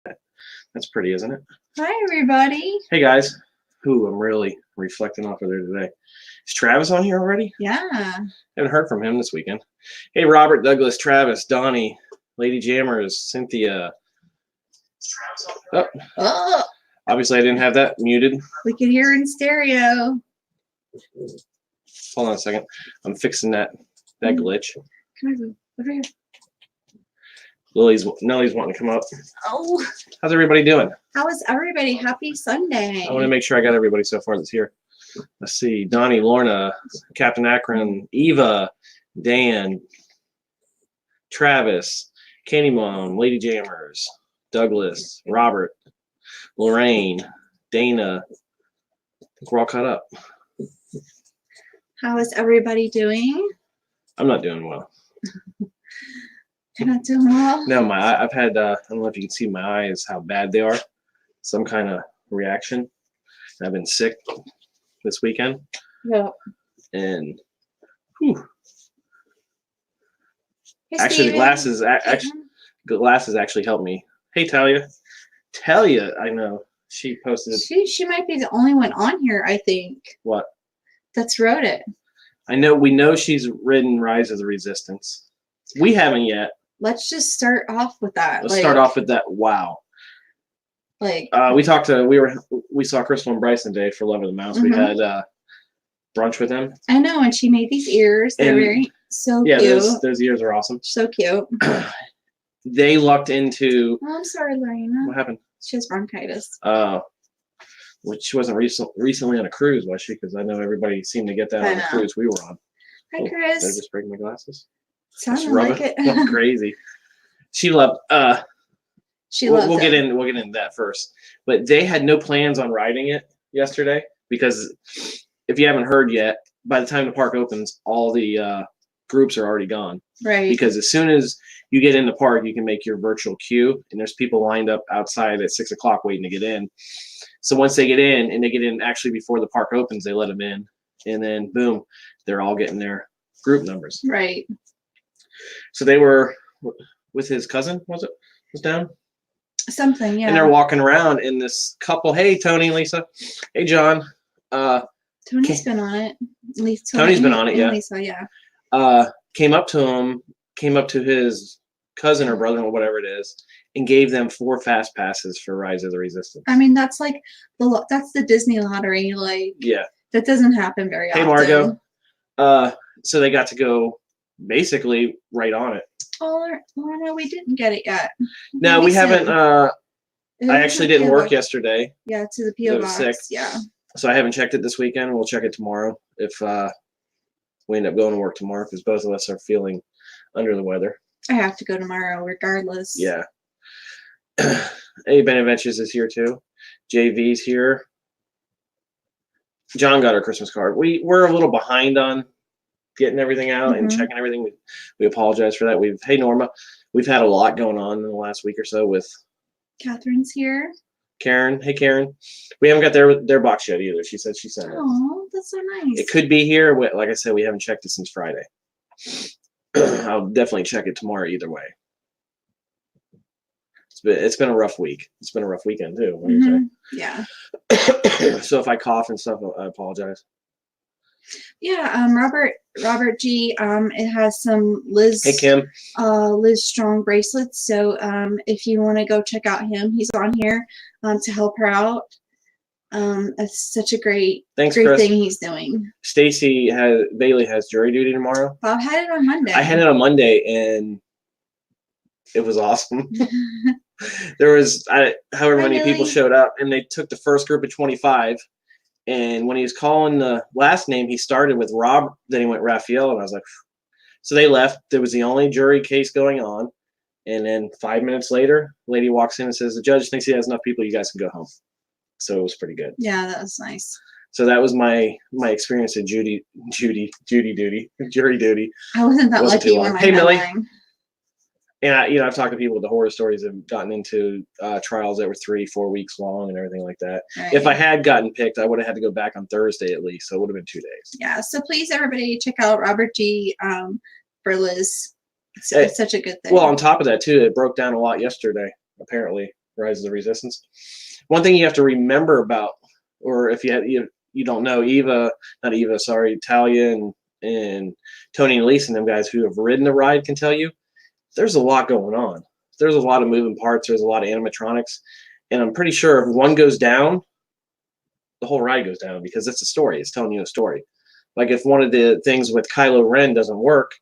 That's pretty, isn't it? Hi, everybody. Hey, guys. Ooh, I'm really reflecting off of there today. Is Travis on here already? Yeah. Haven't heard from him this weekend. Hey, Robert, Douglas, Travis, Donnie, Lady Jammers, Cynthia. Oh, Oh, obviously, I didn't have that muted. we can hear in stereo. Hold on a second. I'm fixing that glitch. Come on, over here. Nelly's wanting to come up. Oh, How's everybody doing? how is everybody? Happy Sunday. I want to make sure I got everybody so far that's here. Let's see. Donnie, Lorna, Captain Akron, Eva, Dan, Travis, Candy Mom, Lady Jammers, Douglas, Robert, Lorraine, Dana. I think we're all caught up. How is everybody doing? I'm not doing well. You're not doing well? No, I've had, I don't know if you can see my eyes, how bad they are. Some kind of reaction. I've been sick this weekend. Yeah. And, whew. Hey, Actually, the glasses actually helped me. Hey, Talia. Talia, I know. She posted. She might be the only one on here, I think. What? That's wrote it. I know. We know she's ridden Rise of the Resistance. We haven't yet. Let's just start off with that. Let's start off with that. Wow. Like. We saw Crystal and Bryson today for Love of the Mouse. We had brunch with them. I know, and she made these ears. They're very so cute. Yeah, those ears are awesome. So cute. They lucked into. Oh, I'm sorry, Lorena. What happened? She has bronchitis. Which she wasn't recently on a cruise, was she? Because I know everybody seemed to get that on the cruise we were on. Hi, Chris. Did I just break my glasses? Sounded like it. That's crazy. She loved. We'll get into that first. But they had no plans on riding it yesterday because if you haven't heard yet, by the time the park opens, all the groups are already gone. Right. Because as soon as you get in the park, you can make your virtual queue, and there's people lined up outside at 6 o'clock waiting to get in. So once they get in, and they get in actually before the park opens, they let them in, and then boom, they're all getting their group numbers. Right. So they were with his cousin, was down? Something, yeah. And they're walking around, and this couple, hey, Tony, Lisa, hey, John. Tony's been on it. Tony's been on it, yeah. Lisa, yeah. Came up to his cousin or brother or whatever it is, and gave them 4 fast passes for Rise of the Resistance. I mean, that's like that's the Disney lottery. Like, yeah, that doesn't happen very often. Hey, Margo. So they got to go basically right on it. Oh no, we didn't get it yet. No, we haven't. I actually didn't work yesterday. Yeah, to the PO box. Sick. Yeah. So I haven't checked it this weekend. We'll check it tomorrow if we end up going to work tomorrow because both of us are feeling under the weather. I have to go tomorrow regardless. Yeah. Hey, Ben Adventures is here too. JV's here. John got our Christmas card. We're a little behind on getting everything out and checking everything. We apologize for that. Hey, Norma, we've had a lot going on in the last week or so with. Catherine's here. Karen, hey Karen. We haven't got their box yet either. She said she sent it. Oh, that's so nice. It could be here. Like I said, we haven't checked it since Friday. I'll definitely check it tomorrow either way. It's been a rough week. It's been a rough weekend too. What do you say? Yeah. So if I cough and stuff, I apologize. Yeah, Robert G. It has some Liz. Hey Kim. Liz Strong bracelets. So if you want to go check out him, he's on here to help her out. It's such a great Chris. thing he's doing. Bailey has jury duty tomorrow. Bob had it on Monday. I had it on Monday and it was awesome. There was however many people showed up, and they took the first group of 25. And when he was calling the last name, he started with Rob, then he went Raphael, and I was like, phew. So they left. There was the only jury case going on. And then 5 minutes later, the lady walks in and says, the judge thinks he has enough people, you guys can go home. So it was pretty good. Yeah, that was nice. So that was my experience at jury duty. I wasn't that lucky when I had Millie. mine. And I've talked to people with the horror stories that have gotten into trials that were 3-4 weeks long and everything like that. Right. If I had gotten picked, I would have had to go back on Thursday at least, so it would have been 2 days. Yeah. So please, everybody, check out Robert G. For Liz. It's such a good thing. Well, on top of that too, it broke down a lot yesterday. Apparently, Rise of the Resistance. One thing you have to remember about, or if you don't know, Talia and Tony and Elise and them guys who have ridden the ride can tell you, there's a lot going on. There's a lot of moving parts. There's a lot of animatronics. And I'm pretty sure if one goes down, the whole ride goes down because it's a story. It's telling you a story. Like if one of the things with Kylo Ren doesn't work,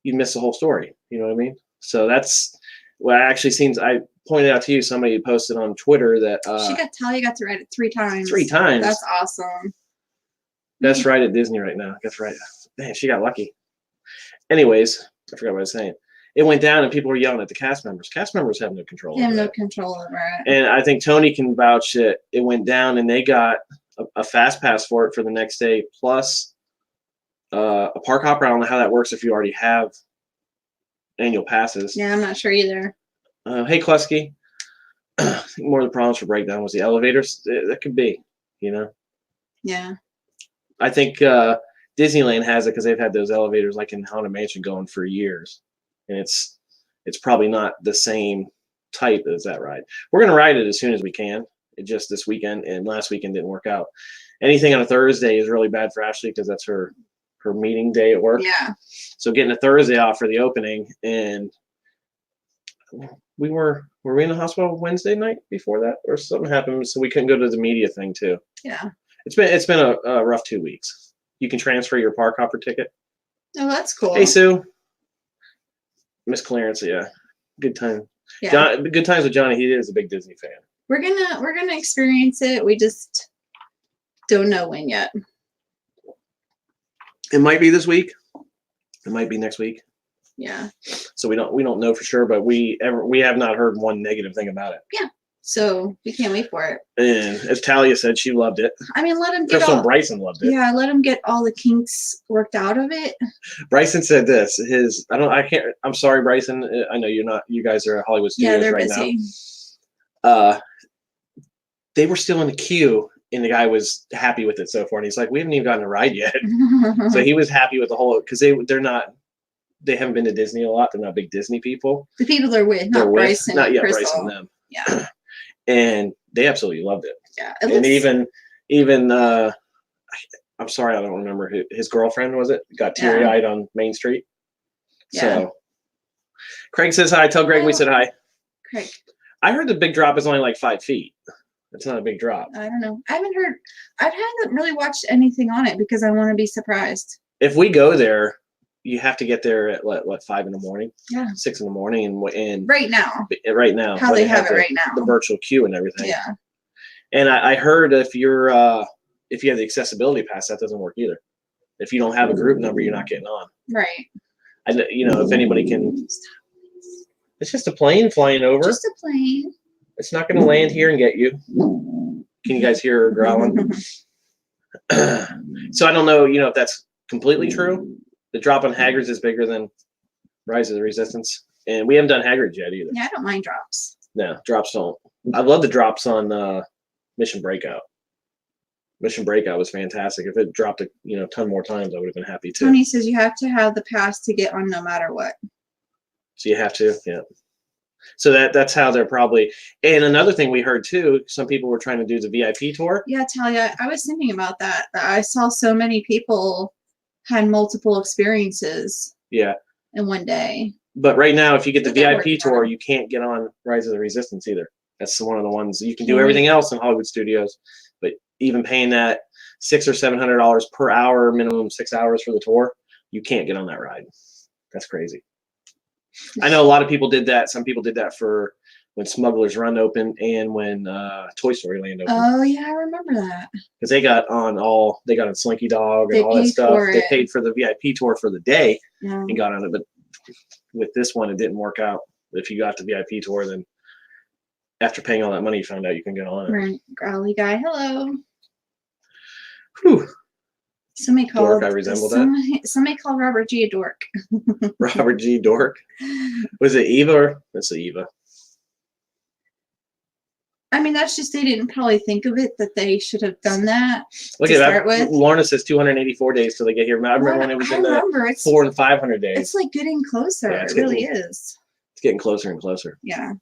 you miss the whole story. You know what I mean? So that's what I actually seen. I pointed out to you, somebody posted on Twitter that Talia got to ride it 3 times. 3 times. That's awesome. Best ride at Disney right now. That's right. Man, she got lucky. Anyways, I forgot what I was saying. It went down and people were yelling at the cast members. Cast members have no control. They have no control over it. And I think Tony can vouch that it went down and they got a fast pass for it for the next day, plus a park hopper. I don't know how that works if you already have annual passes. Yeah, I'm not sure either. Hey, Klusky. I think more of the problems for breakdown was the elevators. That could be, you know. Yeah. I think Disneyland has it because they've had those elevators like in Haunted Mansion going for years, and it's probably not the same type as that ride. We're gonna ride it as soon as we can. It just this weekend and last weekend didn't work out. Anything on a Thursday is really bad for Ashley because that's her meeting day at work. Yeah. So getting a Thursday off for the opening, and were we in the hospital Wednesday night before that, or something happened, so we couldn't go to the media thing too. Yeah. It's been a rough 2 weeks. You can transfer your park hopper ticket. Oh, that's cool. Hey, Sue. Miss Clarence, yeah. Good time. Yeah. Good times with Johnny. He is a big Disney fan. We're gonna experience it. We just don't know when yet. It might be this week. It might be next week. Yeah. So we don't know for sure, but we have not heard one negative thing about it. Yeah. So we can't wait for it. And as Talia said, she loved it. I mean, let him get Crystal and Bryson loved it. Yeah, let him get all the kinks worked out of it. Bryson said this. I'm sorry, Bryson. I know you're not. You guys are at Hollywood Studios they're right busy. Now. They were still in the queue, and the guy was happy with it so far. And he's like, "We haven't even gotten a ride yet." So he was happy with the whole because they haven't been to Disney a lot. They're not big Disney people. The people they're with, not Bryson. Not yet, Crystal. Bryson and them. Yeah. And they absolutely loved it. Yeah. And even I'm sorry, I don't remember his girlfriend, was it? Got teary-eyed on Main Street. Yeah. So Craig says hi. Tell Greg we said hi. Craig. I heard the big drop is only like 5 feet. It's not a big drop. I don't know. I haven't really watched anything on it because I want to be surprised. If we go there, you have to get there at what 5 in the morning? Yeah. 6 in the morning and right now. Right now. How they have it right now. The virtual queue and everything. Yeah. And I heard if you have the accessibility pass, that doesn't work either. If you don't have a group number, you're not getting on. Right. If anybody can. It's just a plane flying over. Just a plane. It's not going to land here and get you. Can you guys hear her growling? So I don't know, if that's completely true. The drop on Hagrid's is bigger than Rise of the Resistance. And we haven't done Hagrid's yet either. Yeah, I don't mind drops. No, drops don't. I love the drops on Mission Breakout. Mission Breakout was fantastic. If it dropped a ton more times, I would have been happy too. Tony says you have to have the pass to get on no matter what. So you have to, yeah. So that's how they're probably. And another thing we heard too, some people were trying to do the VIP tour. Yeah, Talia, I was thinking about that. I saw so many people had multiple experiences. Yeah. In one day. But right now, if you get the VIP tour, you can't get on Rise of the Resistance either. That's one of the ones you can do everything else in Hollywood Studios, but even paying that $600 or $700 per hour, minimum 6 hours for the tour, you can't get on that ride. That's crazy. I know a lot of people did that. Some people did that for when Smuggler's Run opened and when Toy Story Land opened. Oh yeah, I remember that. Because they got on Slinky Dog and all that stuff. They paid for the VIP tour for the day and got on it. But with this one, it didn't work out. If you got the VIP tour, then after paying all that money, you found out you can get on it. Right, growly guy. Hello. Whew. Somebody called. Dork, I resemble that. Somebody called Robert G a dork. Robert G dork. Was it Eva or that's Eva? I mean, that's just they didn't probably think of it that they should have done that. Look at that. Lorna says 284 days till they get here. I remember when it was in the 400 and 500 days. It's like getting closer. Yeah, it really is. It's getting closer and closer. Yeah.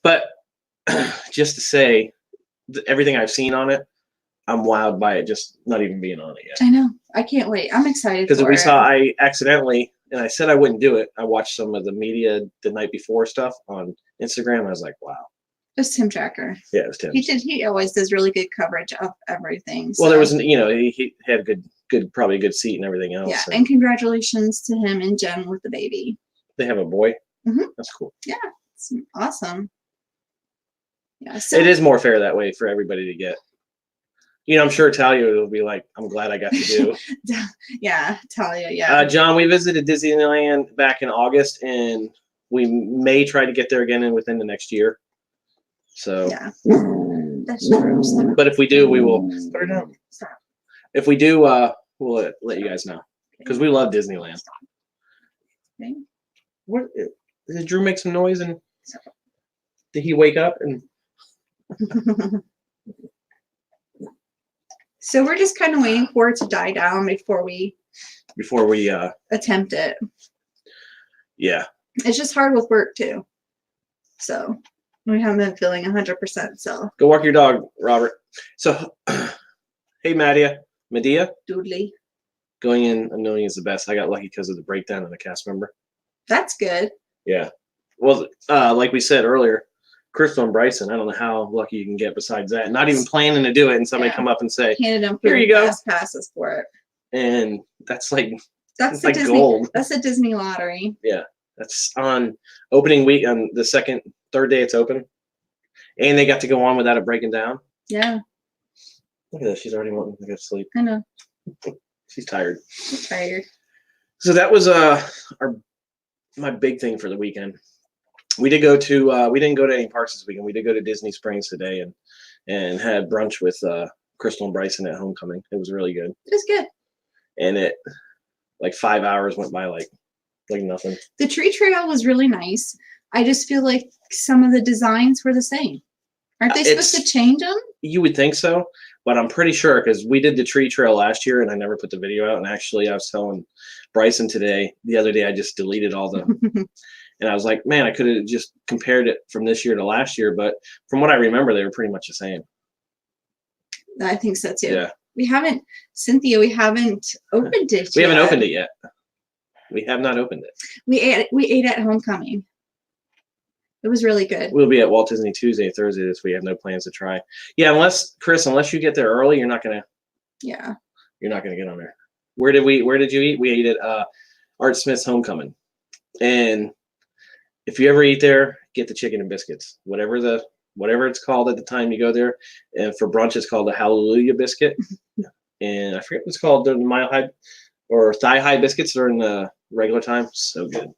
But just to say everything I've seen on it, I'm wowed by it. Just not even being on it yet. I know. I can't wait. I'm excited Because for it. I accidentally, and I said I wouldn't do it. I watched some of the media the night before stuff on Instagram. I was like, wow. It was Tim Tracker. Yeah, it was Tim. He always does really good coverage of everything. Well, so. there was, he had a probably a good seat and everything else. Yeah, and congratulations to him and Jen with the baby. They have a boy. Mm-hmm. That's cool. Yeah, it's awesome. Yeah, so it is more fair that way for everybody to get. I'm sure Talia will be like, I'm glad I got to do. Yeah, Talia, yeah. John, we visited Disneyland back in August, and we may try to get there again within the next year. So yeah, that's true. Stop. But if we do, we will put it down. Stop. If we do, we'll let you guys know because we love Disneyland. Okay. What did Drew make some noise and did he wake up and? So we're just kind of waiting for it to die down before we attempt it. Yeah. It's just hard with work too. So we haven't been feeling 100%. So go walk your dog, Robert. So hey, Medea. Doodly. Going in a million is the best. I got lucky because of the breakdown in the cast member. That's good. Yeah. Well, like we said earlier, Crystal and Bryson, I don't know how lucky you can get besides that. Not even planning to do it, and somebody come up and say, handed them here you go. Passes for it. And that's like Disney, gold. That's a Disney lottery. Yeah. That's on opening week on the third day it's open. And they got to go on without it breaking down. Yeah. Look at this. She's already wanting to go to sleep. I know. She's tired. She's tired. So that was my big thing for the weekend. We didn't go to any parks this weekend. We did go to Disney Springs today and had brunch with Crystal and Bryson at homecoming. It was really good. It was good. And it 5 hours went by like nothing. The tree trail was really nice. I just feel like some of the designs were the same. Aren't they supposed to change them? You would think so, but I'm pretty sure because we did the tree trail last year and I never put the video out. And actually, I was telling Bryson the other day, I just deleted all the. And I was like, man, I could have just compared it from this year to last year. But from what I remember, they were pretty much the same. I think so too. Yeah. We haven't opened it. We haven't opened it yet. We have not opened it. We ate at homecoming. It was really good. We'll be at Walt Disney Tuesday, Thursday this week. I have no plans to try. Yeah, unless you get there early, you're not gonna. Yeah. You're not gonna get on there. Where did you eat? We ate at Art Smith's Homecoming. And if you ever eat there, get the chicken and biscuits. Whatever it's called at the time you go there. And for brunch it's called the Hallelujah biscuit. And I forget what it's called, the mile high or thigh high biscuits during the regular time. So good.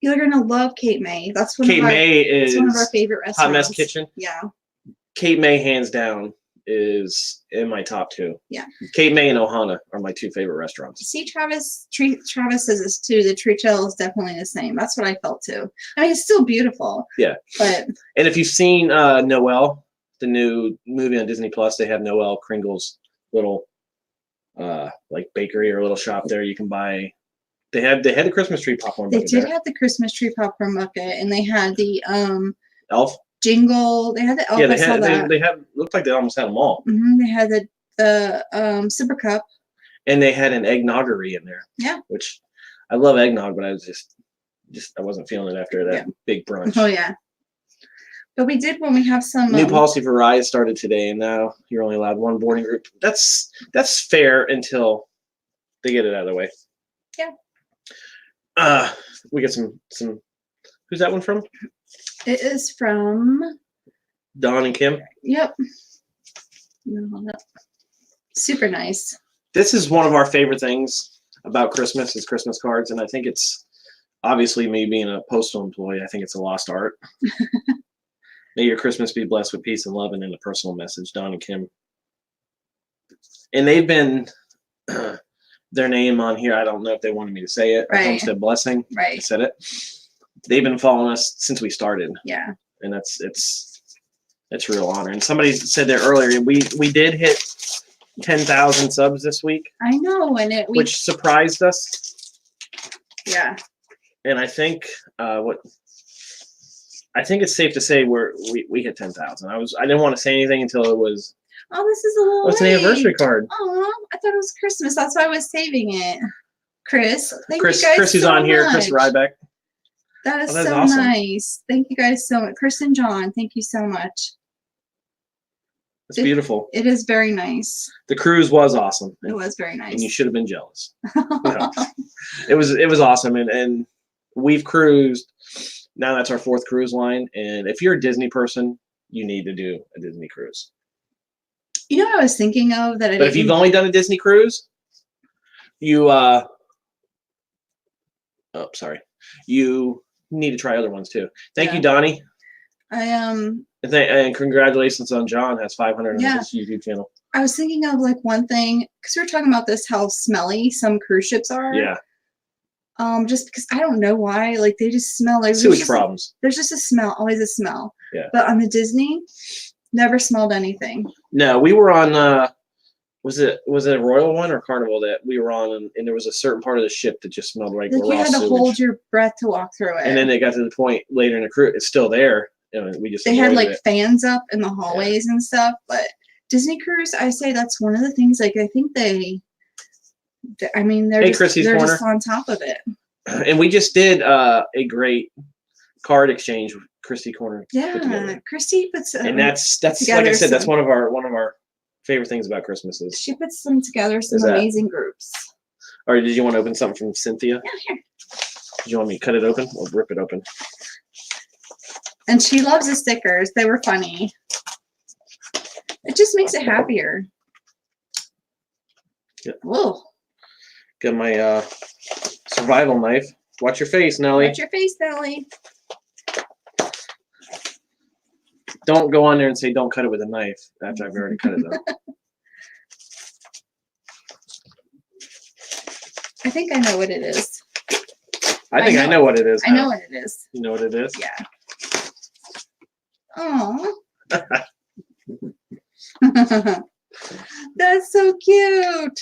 You're gonna love Cape May. That's one Cape May is one of our favorite restaurants. Hot Mess Kitchen. Yeah. Cape May, hands down, is in my top two. Yeah. Cape May and Ohana are my two favorite restaurants. See, Travis says this too. The tree trail is definitely the same. That's what I felt too. I mean, it's still beautiful. Yeah. But and if you've seen Noelle, the new movie on Disney Plus, they have Noelle Kringle's little bakery or little shop there. You can buy. They had the Christmas tree popcorn bucket. They did have the Christmas tree popcorn bucket, and they had the Elf jingle. They had the elf. Yeah, they had looked like they almost had them all. Mm-hmm. They had the super cup, and they had an eggnoggery in there. Yeah, which I love eggnog, but I was just I wasn't feeling it after that big brunch. Oh yeah, but we did when we have some new policy for rides started today, and now you're only allowed one boarding group. That's fair until they get it out of the way. Yeah. We get some. Who's that one from? It is from Don and Kim. Yep. Super nice. This is one of our favorite things about Christmas is Christmas cards, and I think it's obviously me being a postal employee. I think it's a lost art. May your Christmas be blessed with peace and love, and then a personal message, Don and Kim. And they've been. Their name on here. I don't know if they wanted me to say it. Right. Homestead Blessing. Right. I said it. They've been following us since we started. Yeah. And it's a real honor. And somebody said there earlier, we did hit 10,000 subs this week. I know, and which surprised us. Yeah. And I think I think it's safe to say we hit 10,000. I didn't want to say anything until it was. Oh, this is a little. Oh, it's an anniversary card. Oh, I thought it was Christmas. That's why I was saving it. Chris, thank Chris, you guys Chris, who's so on here. much. Chris Rybeck. That is that's so awesome. nice. Thank you guys so much. Chris and John, thank you so much. It's beautiful. It is very nice. The cruise was awesome. It was very nice. And you should have been jealous. No. It was awesome, and we've cruised. Now that's our 4th cruise line, and if you're a Disney person, you need to do a Disney cruise. You know what I was thinking of that I But if you've only done a Disney cruise, you you need to try other ones too. Thank you, Donnie. And congratulations on John has 500 on his YouTube channel. I was thinking of like one thing because we were talking about this how smelly some cruise ships are. Yeah. Just because I don't know why, like they just smell like sewage problems. There's just a smell, always a smell. Yeah. But on the Disney, never smelled anything. No, we were on. Was it a Royal one or Carnival that we were on, and there was a certain part of the ship that just smelled like you had to sewage. hold your breath to walk through it. And then they got to the point later in the cruise, it's still there. And we just they had like fans up in the hallways and stuff. But Disney cruise, I say that's one of the things. Like I think they're Christies Corner. just on top of it. And we just did a great card exchange with Christies Corner. Yeah, Christy puts. And that's like I said, that's one of our favorite things about Christmas is she puts them together some amazing groups. Or did you want to open something from Cynthia? Yeah, here. Did you want me to cut it open or rip it open? And she loves the stickers. They were funny. It just makes it happier. Yeah. Whoa. Got my survival knife. Watch your face, Nelly. Watch your face, Nelly. Don't go on there and say don't cut it with a knife after I've already cut it though. I think I know what it is. I think I know what it is. I know what it is. You know what it is? Yeah. Oh. That's so cute.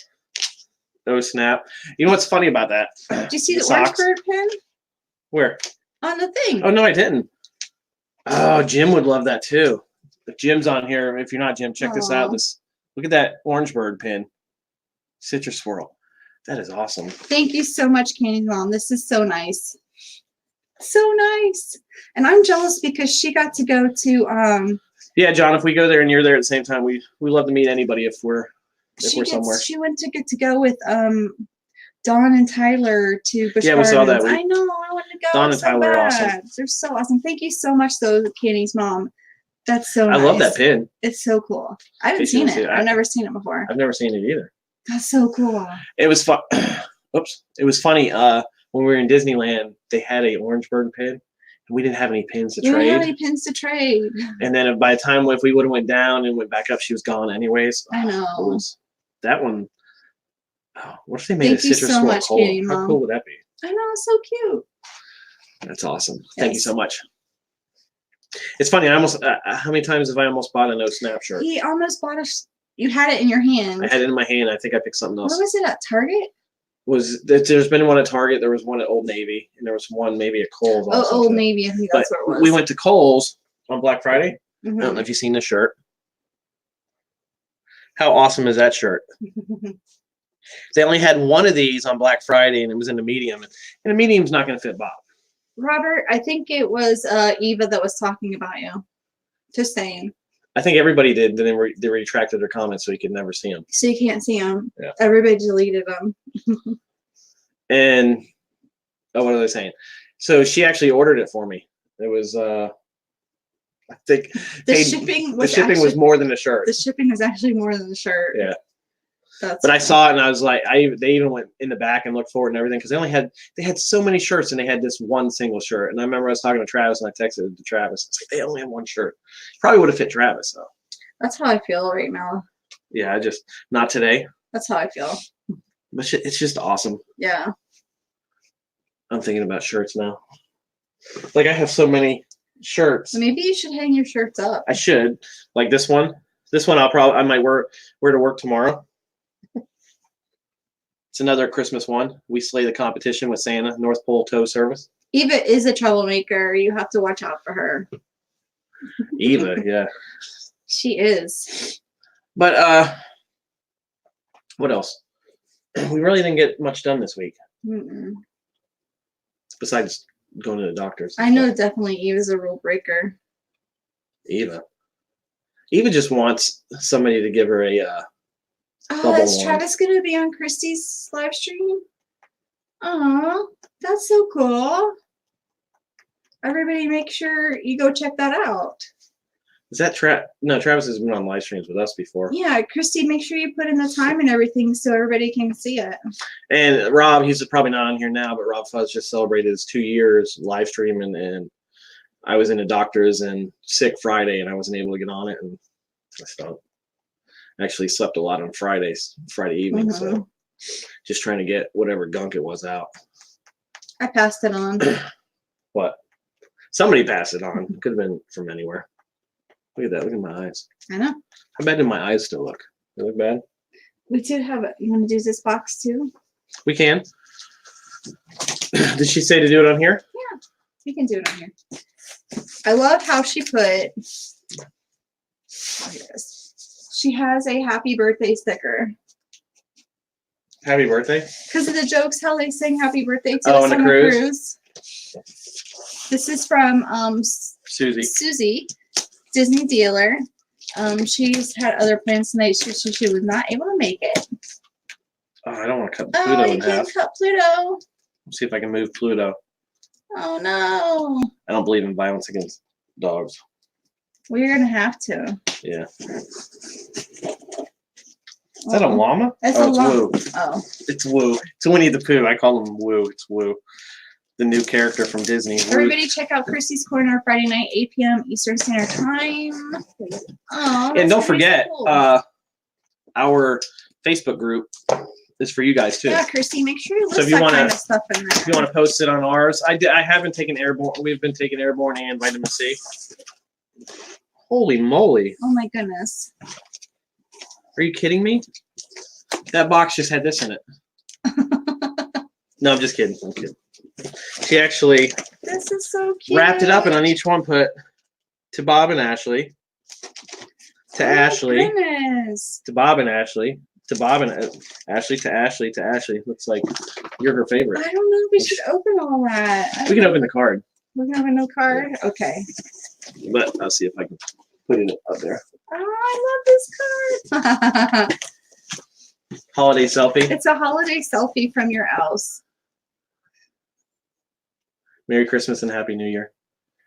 Oh snap! You know what's funny about that? Did you see the orange bird pin? Where? On the thing. Oh no, I didn't. Oh, Jim would love that too. If Jim's on here, if you're not Jim, check this out. Look at that orange bird pin. Citrus swirl. That is awesome. Thank you so much, Candy's mom. This is so nice. So nice. And I'm jealous because she got to go to yeah, John, if we go there and you're there at the same time, we love to meet anybody if we're somewhere. She went to get to go with Dawn and Tyler to Busch Yeah, we saw that. I know, I want to go. Dawn and Tyler are awesome. They're so awesome. Thank you so much, though, Candy's mom. That's so nice. I love that pin. It's so cool. I haven't seen it. I've never seen it before. I've never seen it either. That's so cool. It was fun. Oops. It was funny. When we were in Disneyland, they had a orange bird pin, and we didn't have any pins to trade. We didn't have any pins to trade. And then by the time if we would have went down and went back up, she was gone anyways. I know. It was that one. Oh, what if they made a citrus so swirl much, cold? Katie, How Mom. cool would that be? I know, it's so cute. That's awesome. Thank you so much. It's funny. I almost. How many times have I almost bought a no snap shirt? He almost bought you had it in your hand. I had it in my hand. I think I picked something else. What was it at Target? There's been one at Target. There was one at Old Navy, and there was one maybe at Kohl's. Oh, Old Navy. I think that's what it was. We went to Kohl's on Black Friday. Mm-hmm. I don't know if you've seen the shirt. How awesome is that shirt? They only had one of these on Black Friday, and it was in the medium. And the medium's not going to fit Bob. Robert, I think it was Eva that was talking about you. Just saying. I think everybody did. Then they retracted their comments so you could never see them. So you can't see them. Yeah. Everybody deleted them. And what are they saying? So she actually ordered it for me. It was I think the shipping was more than the shirt. The shipping was actually more than the shirt. Yeah. That's but funny. I saw it and I was like, they even went in the back and looked for it and everything because they had so many shirts and they had this one single shirt. And I remember I was talking to Travis and I texted it to Travis. It's like they only have one shirt. Probably would have fit Travis though. That's how I feel right now. Yeah, just not today. That's how I feel. But it's just awesome. Yeah. I'm thinking about shirts now. Like I have so many shirts. Maybe you should hang your shirts up. I should. Like this one. This one I might wear to work tomorrow. It's another Christmas one. We slay the competition with Santa, North Pole Tow Service. Eva is a troublemaker. You have to watch out for her. Eva, yeah. She is. But what else? We really didn't get much done this week. Mm-mm. Besides going to the doctors. I know definitely Eva's a rule breaker. Eva just wants somebody to give her a Oh, is one. Travis going to be on Christie's live stream? Oh, that's so cool. Everybody make sure you go check that out. Is that No, Travis has been on live streams with us before. Yeah, Christy, make sure you put in the time and everything so everybody can see it. And Rob, he's probably not on here now, but Rob Fuzz just celebrated his 2 years live stream, and I was in a doctor's and sick Friday, and I wasn't able to get on it, and I stopped. Actually slept a lot on Friday evening, so just trying to get whatever gunk it was out. I passed it on. What? Somebody passed it on. Could have been from anywhere. Look at that. Look at my eyes. I know. How bad do my eyes still look? They look bad? We do have it. You want to do this box too? We can. Did she say to do it on here? Yeah, we can do it on here. I love how she put. Oh, here it is. She has a happy birthday sticker. Happy birthday? Because of the jokes, how they sing happy birthday to Oh, us on on the the cruise? This is from Susie, Disney dealer. She's had other plans tonight. She was not able to make it. Oh, I don't want to cut Pluto Oh, in you half. can't cut Pluto. Let's see if I can move Pluto. Oh no. I don't believe in violence against dogs. Well, you're gonna have to. Yeah. Is that a llama? It's oh, a it's llama. Woo. Oh. It's Woo. It's Winnie the Pooh. I call him Woo. It's Woo. The new character from Disney. Everybody check out Christies Corner Friday night, 8 p.m. Eastern Standard Time. Oh, And don't forget, so cool. our Facebook group is for you guys too. Yeah, Christy, make sure you list So if you that wanna- kind of stuff in there. If you want to post it on ours, I have been taking airborne. We've been taking airborne and vitamin C. Holy moly! Oh my goodness. Are you kidding me? That box just had this in it. No, I'm just kidding. I'm kidding. She actually This is so cute. wrapped it up and on each one put to Bob and Ashley, to Ashley, Goodness. to Bob and Ashley, to Bob and Ashley, to Ashley, to Ashley. Looks like you're her favorite. I don't know if we should open all that. We can open the card, We can have a new card. Okay. but I'll see if I can put it up there. Oh, I love this card. Holiday selfie. It's a holiday selfie from your house. Merry Christmas and Happy New Year.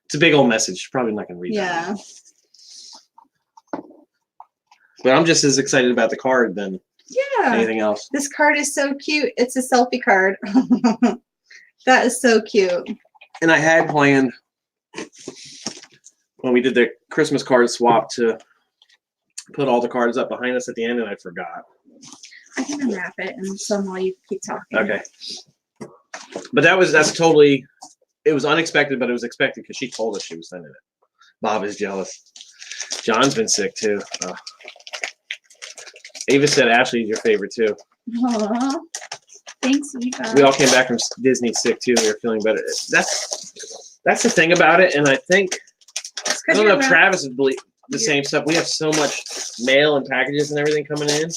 It's a big old message. Probably not going to read that. Yeah. But I'm just as excited about the card than Yeah. anything else. This card is so cute. It's a selfie card. That is so cute. And I had planned when we did the Christmas card swap to put all the cards up behind us at the end, and I forgot. I can unwrap it and somehow you keep talking. Okay. But that's totally, it was unexpected, but it was expected because she told us she was sending it. Bob is jealous. John's been sick too. Ava said Ashley's your favorite too. Aww. Thanks, Eva. We all came back from Disney sick too. We were feeling better. That's the thing about it, and I think I don't know if Travis would believe the same stuff. We have so much mail and packages and everything coming in.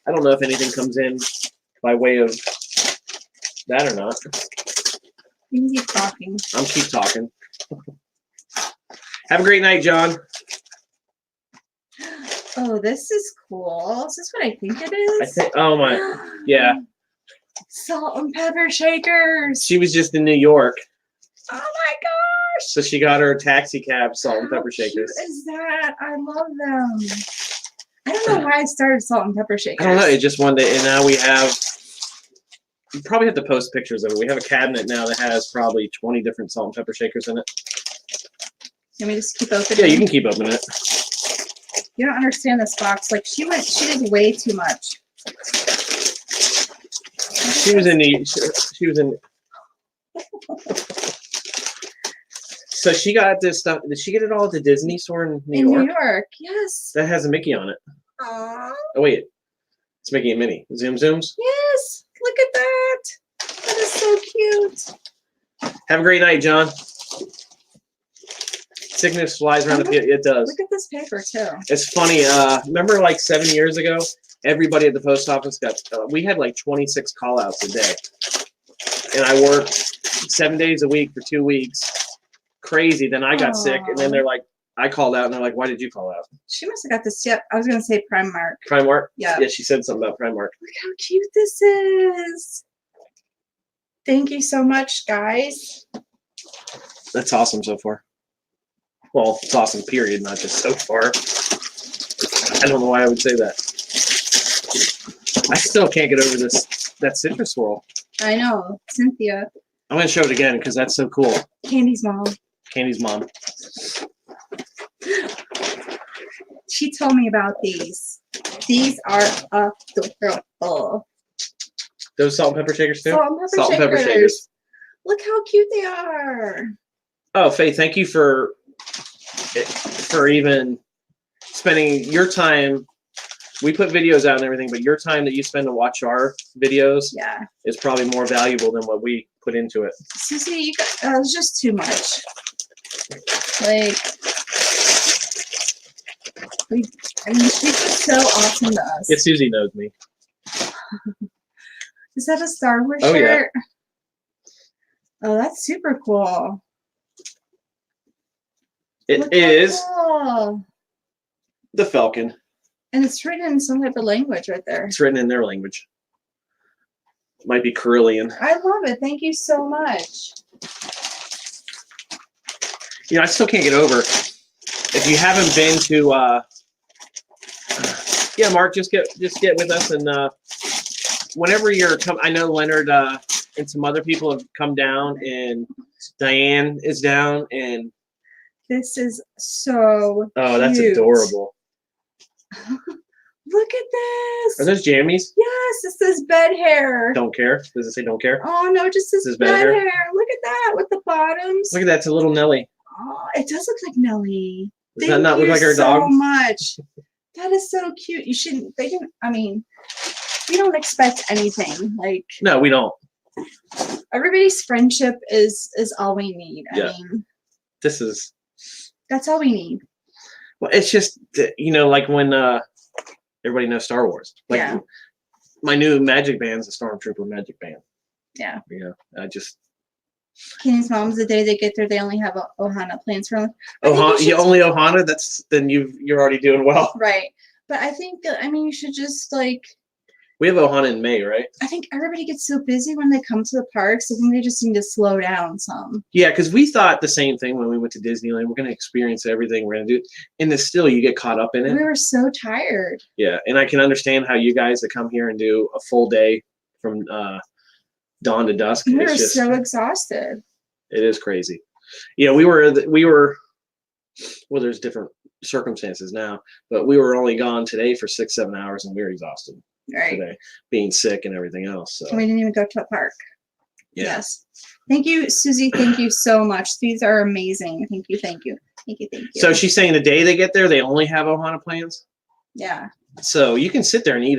I don't know if anything comes in by way of that or not. You can keep talking. I'm keep talking. Have a great night, John. Oh, this is cool. Is this what I think it is? I think. Oh my. Yeah. Salt and pepper shakers. She was just in New York, Oh my gosh. so she got her taxi cab salt and pepper How shakers. cute is that? I love them. I don't know why I started salt and pepper shakers. I don't know. It just one day, and now we have. You probably have to post pictures of it. We have a cabinet now that has probably 20 different salt and pepper shakers in it. Let me just keep opening. Yeah, you can keep opening it. You don't understand this box. Like she did way too much. She was in. So she got this stuff. Did she get it all at the Disney store in New York? New York, yes. That has a Mickey on it. Aww. Oh wait, it's Mickey and Minnie. Zoom zooms. Yes. Look at that. That is so cute. Have a great night, John. Sickness flies around the field. It does. Look at this paper too. It's funny. Remember, like 7 years ago, everybody at the post office got. We had like 26 call-outs a day, and I worked 7 days a week for 2 weeks. Crazy. Then I got sick, and then they're like, I called out, and they're like, "Why did you call out?" She must have got this. Yep. I was gonna say Primark. Primark. Yeah. Yeah, she said something about Primark. Look how cute this is. Thank you so much, guys. That's awesome so far. Well, it's awesome, period, not just so far. I don't know why I would say that. I still can't get over that citrus swirl. I know. Cynthia. I'm going to show it again because that's so cool. Candy's mom. Candy's mom. She told me about these. These are adorable. Those salt and pepper shakers too? Salt and pepper shakers. Look how cute they are. Oh, Faye, thank you for even spending your time. We put videos out and everything, but your time that you spend to watch our videos is probably more valuable than what we put into it. Susie, you got, it was just too much. Like, I mean, she's just so awesome to us. Yeah, Susie knows me. Is that a Star Wars shirt? Yeah. Oh, that's super cool. It is cool. The Falcon. And it's written in some type of language right there. It's written in their language. Might be Carillion. I love it. Thank you so much. You know, I still can't get over. If you haven't been to, yeah, Mark, just get with us, and whenever you're I know Leonard and some other people have come down, and Diane is down, and this is so that's cute. Adorable. Look at this. Are those jammies? Yes, it says bed hair. Don't care. Does it say don't care? Oh no, it just says bed hair. Look at that with the bottoms. Look at that. It's a little Nelly. Oh, it does look like Nelly. Does that not look like our dog? So much. That is so cute. You shouldn't. They didn't. I mean, we don't expect anything. Like, no, we don't. Everybody's friendship is all we need. Yeah. I mean, that's all we need. Well, it's just, you know, like when everybody knows Star Wars. Like my new magic band's a Stormtrooper magic band. Yeah. Yeah. I just. Kenny's mom's the day they get there, they only have Ohana plans for them. You only Ohana? Then you're already doing well. Right. But I think you should just like. We have Ohana in May, right? I think everybody gets so busy when they come to the parks. I think they just need to slow down some. Yeah, because we thought the same thing when we went to Disneyland. We're going to experience everything. We're going to do it. And then still you get caught up in it. We were so tired. Yeah, and I can understand how you guys that come here and do a full day from dawn to dusk. We were so exhausted. It is crazy. You know, we were, well, there's different circumstances now, but we were only gone today for 6-7 hours and we were exhausted. Right. Today, being sick and everything else. So. We didn't even go to a park. Yeah. Yes. Thank you, Susie. Thank you so much. These are amazing. Thank you. Thank you. Thank you. Thank you. So she's saying the day they get there, they only have Ohana plans? Yeah. So you can sit there and eat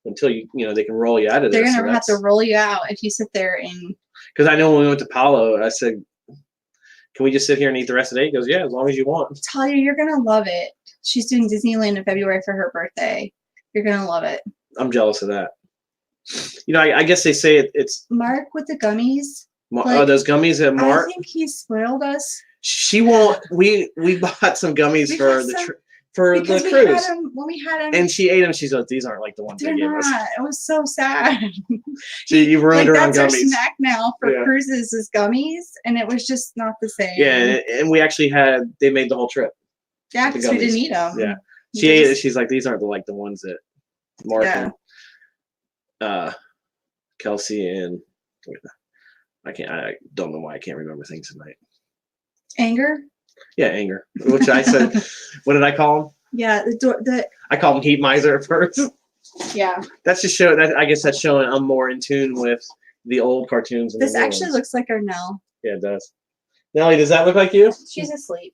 until they can roll you out of there. They're going to have to roll you out if you sit there and. Because I know when we went to Palo, I said, can we just sit here and eat the rest of the day? He goes, yeah, as long as you want. Talia, you're going to love it. She's doing Disneyland in February for her birthday. You're going to love it. I'm jealous of that. You know, I guess they say it's Mark with the gummies. Those gummies at Mark. I think he spoiled us. She won't. We bought some gummies for the cruise. When we had them, and she ate them. She's like, these aren't like the ones they gave us. It was so sad. You ruined her on gummies. That's our snack now for cruises is gummies, and it was just not the same. Yeah, and we actually they made the whole trip. Yeah, because we didn't eat them. Yeah, she ate it. She's like, these aren't the ones that Mark and Kelsey and I don't know why I can't remember things tonight. Anger? Yeah, Anger. Which I said, what did I call him? Yeah, I called him Heat Miser at first. Yeah. That's just I guess that's showing I'm more in tune with the old cartoons. This actually looks like our Nell. Yeah, it does. Nelly, does that look like you? She's asleep.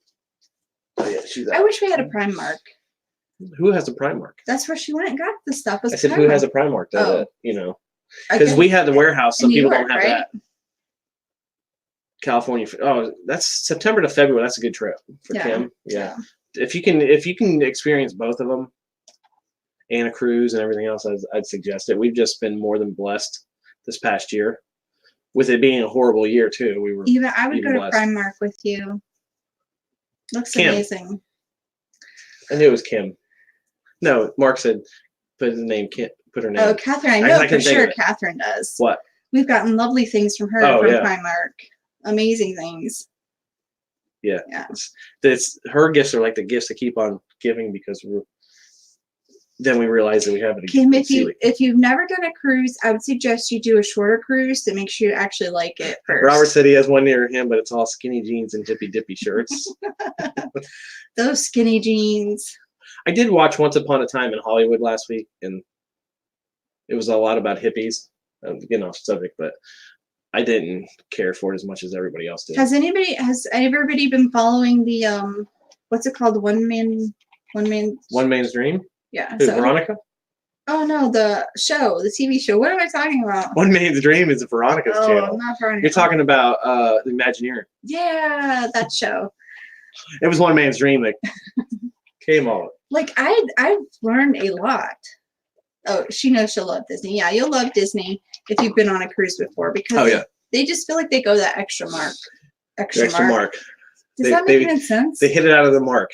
Oh yeah, she's. I wish we had a Primark. Who has a Primark? That's where she went and got the stuff. I said, who has a Primark? Because we had the warehouse, so people don't have that. California. Oh, that's September to February. That's a good trip for Kim. Yeah. If you can experience both of them and a cruise and everything else, I'd suggest it. We've just been more than blessed this past year. With it being a horrible year too, we were I would go to Primark with you. Looks amazing. I knew it was Kim. No, Mark said put his name. Put her name. Oh, Catherine. I know for sure Catherine does. What? We've gotten lovely things from her from Primark. Amazing things. Yeah. It's her gifts are like the gifts to keep on giving because then we realize that we have it. Kim, if you've never done a cruise, I would suggest you do a shorter cruise to make sure you actually like it first. Robert said he has one near him, but it's all skinny jeans and hippy dippy shirts. Those skinny jeans. I did watch Once Upon a Time in Hollywood last week, and it was a lot about hippies. Getting off subject, but I didn't care for it as much as everybody else did. Has everybody been following the what's it called? One Man's Dream? Yeah. Who, Veronica? Oh no, the show, the TV show. What am I talking about? One Man's Dream is Veronica's channel. Oh, not Veronica. You're talking about the Imagineering. Yeah, that show. It was One Man's Dream that came on. Like I've learned a lot. Oh, she knows she'll love Disney. Yeah, you'll love Disney if you've been on a cruise before because they just feel like they go that extra mark. Extra mark. Does that make any sense? They hit it out of the mark.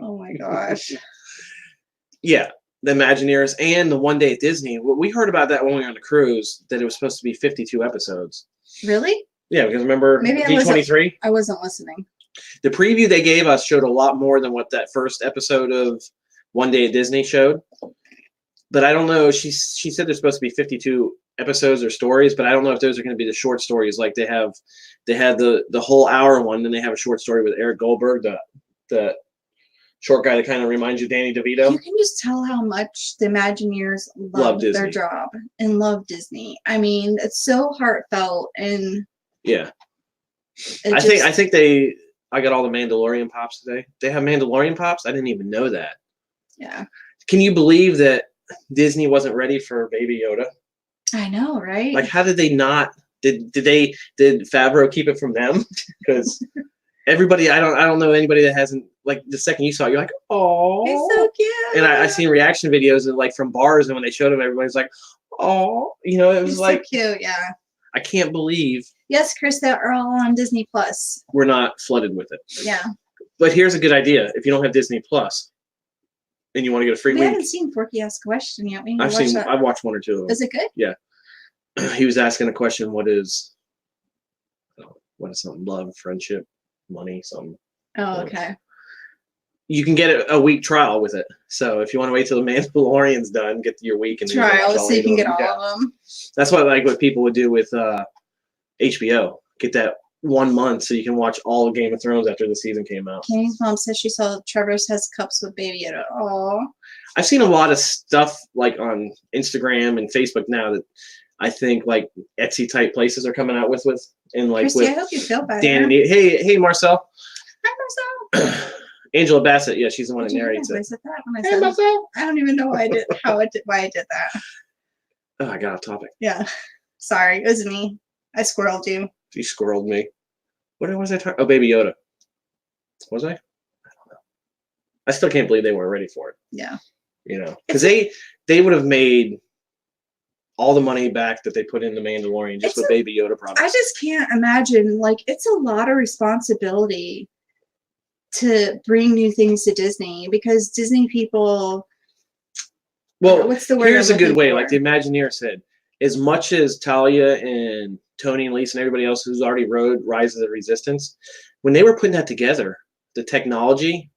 Oh my gosh. Yeah, the Imagineers and the One Day at Disney. We heard about that when we were on the cruise, that it was supposed to be 52 episodes. Really? Yeah, because remember D23? I wasn't listening. The preview they gave us showed a lot more than what that first episode of One Day at Disney showed. But I don't know. She said there's supposed to be 52 episodes or stories, but I don't know if those are going to be the short stories like they had the whole hour one, then they have a short story with Eric Goldberg, the short guy that kind of reminds you of Danny DeVito. You can just tell how much the Imagineers love their job and love Disney. I mean, it's so heartfelt and I think I got all the Mandalorian pops today. They have Mandalorian pops? I didn't even know that. Yeah. Can you believe that Disney wasn't ready for Baby Yoda? I know, right? Like, how did they not? Did Favreau keep it from them? Because everybody, I don't know anybody that hasn't, like, the second you saw it, you're like, oh, it's so cute. And I seen reaction videos of, like, from bars, and when they showed them, everybody's like, oh, you know, it was like so cute. Yeah. I can't believe. Yes, Chris, they are all on Disney Plus. We're not flooded with it. Yeah. But here's a good idea: if you don't have Disney Plus, and you want to get a free week. We haven't seen Forky Ask a Question yet. I've watched one or two of them. Is it good? Yeah. He was asking a question. What is something? Love, friendship, money, something. Oh, okay. You can get a week trial with it. So if you want to wait till the Mandalorian's done, get your week and trial so you can get all of them. That's what people would do with HBO. Get that 1 month so you can watch all of Game of Thrones after the season came out. Kenny's mom says she saw Trevor's has cups with Baby Yoda. Oh. I've seen a lot of stuff like on Instagram and Facebook now that I think like Etsy type places are coming out with and like Christy, with I hope you feel better. Dan and hey Marcel. Hi Marcel. Angela Bassett, yeah, she's the one that narrates it. Hey Marcel. I don't even know why I did that. Oh, I got off topic. Yeah. Sorry, it was me. I squirreled you. You squirreled me. What was I talking? Oh, Baby Yoda. Was I? I don't know. I still can't believe they weren't ready for it. Yeah. You know, because they would have made all the money back that they put in the Mandalorian just with Baby Yoda products. I just can't imagine. Like, it's a lot of responsibility to bring new things to Disney because Disney people. Well, what's the word? Here's a good way. Like the Imagineer said, as much as Talia and Tony and Lisa and everybody else who's already rode Rise of the Resistance, when they were putting that together, the technology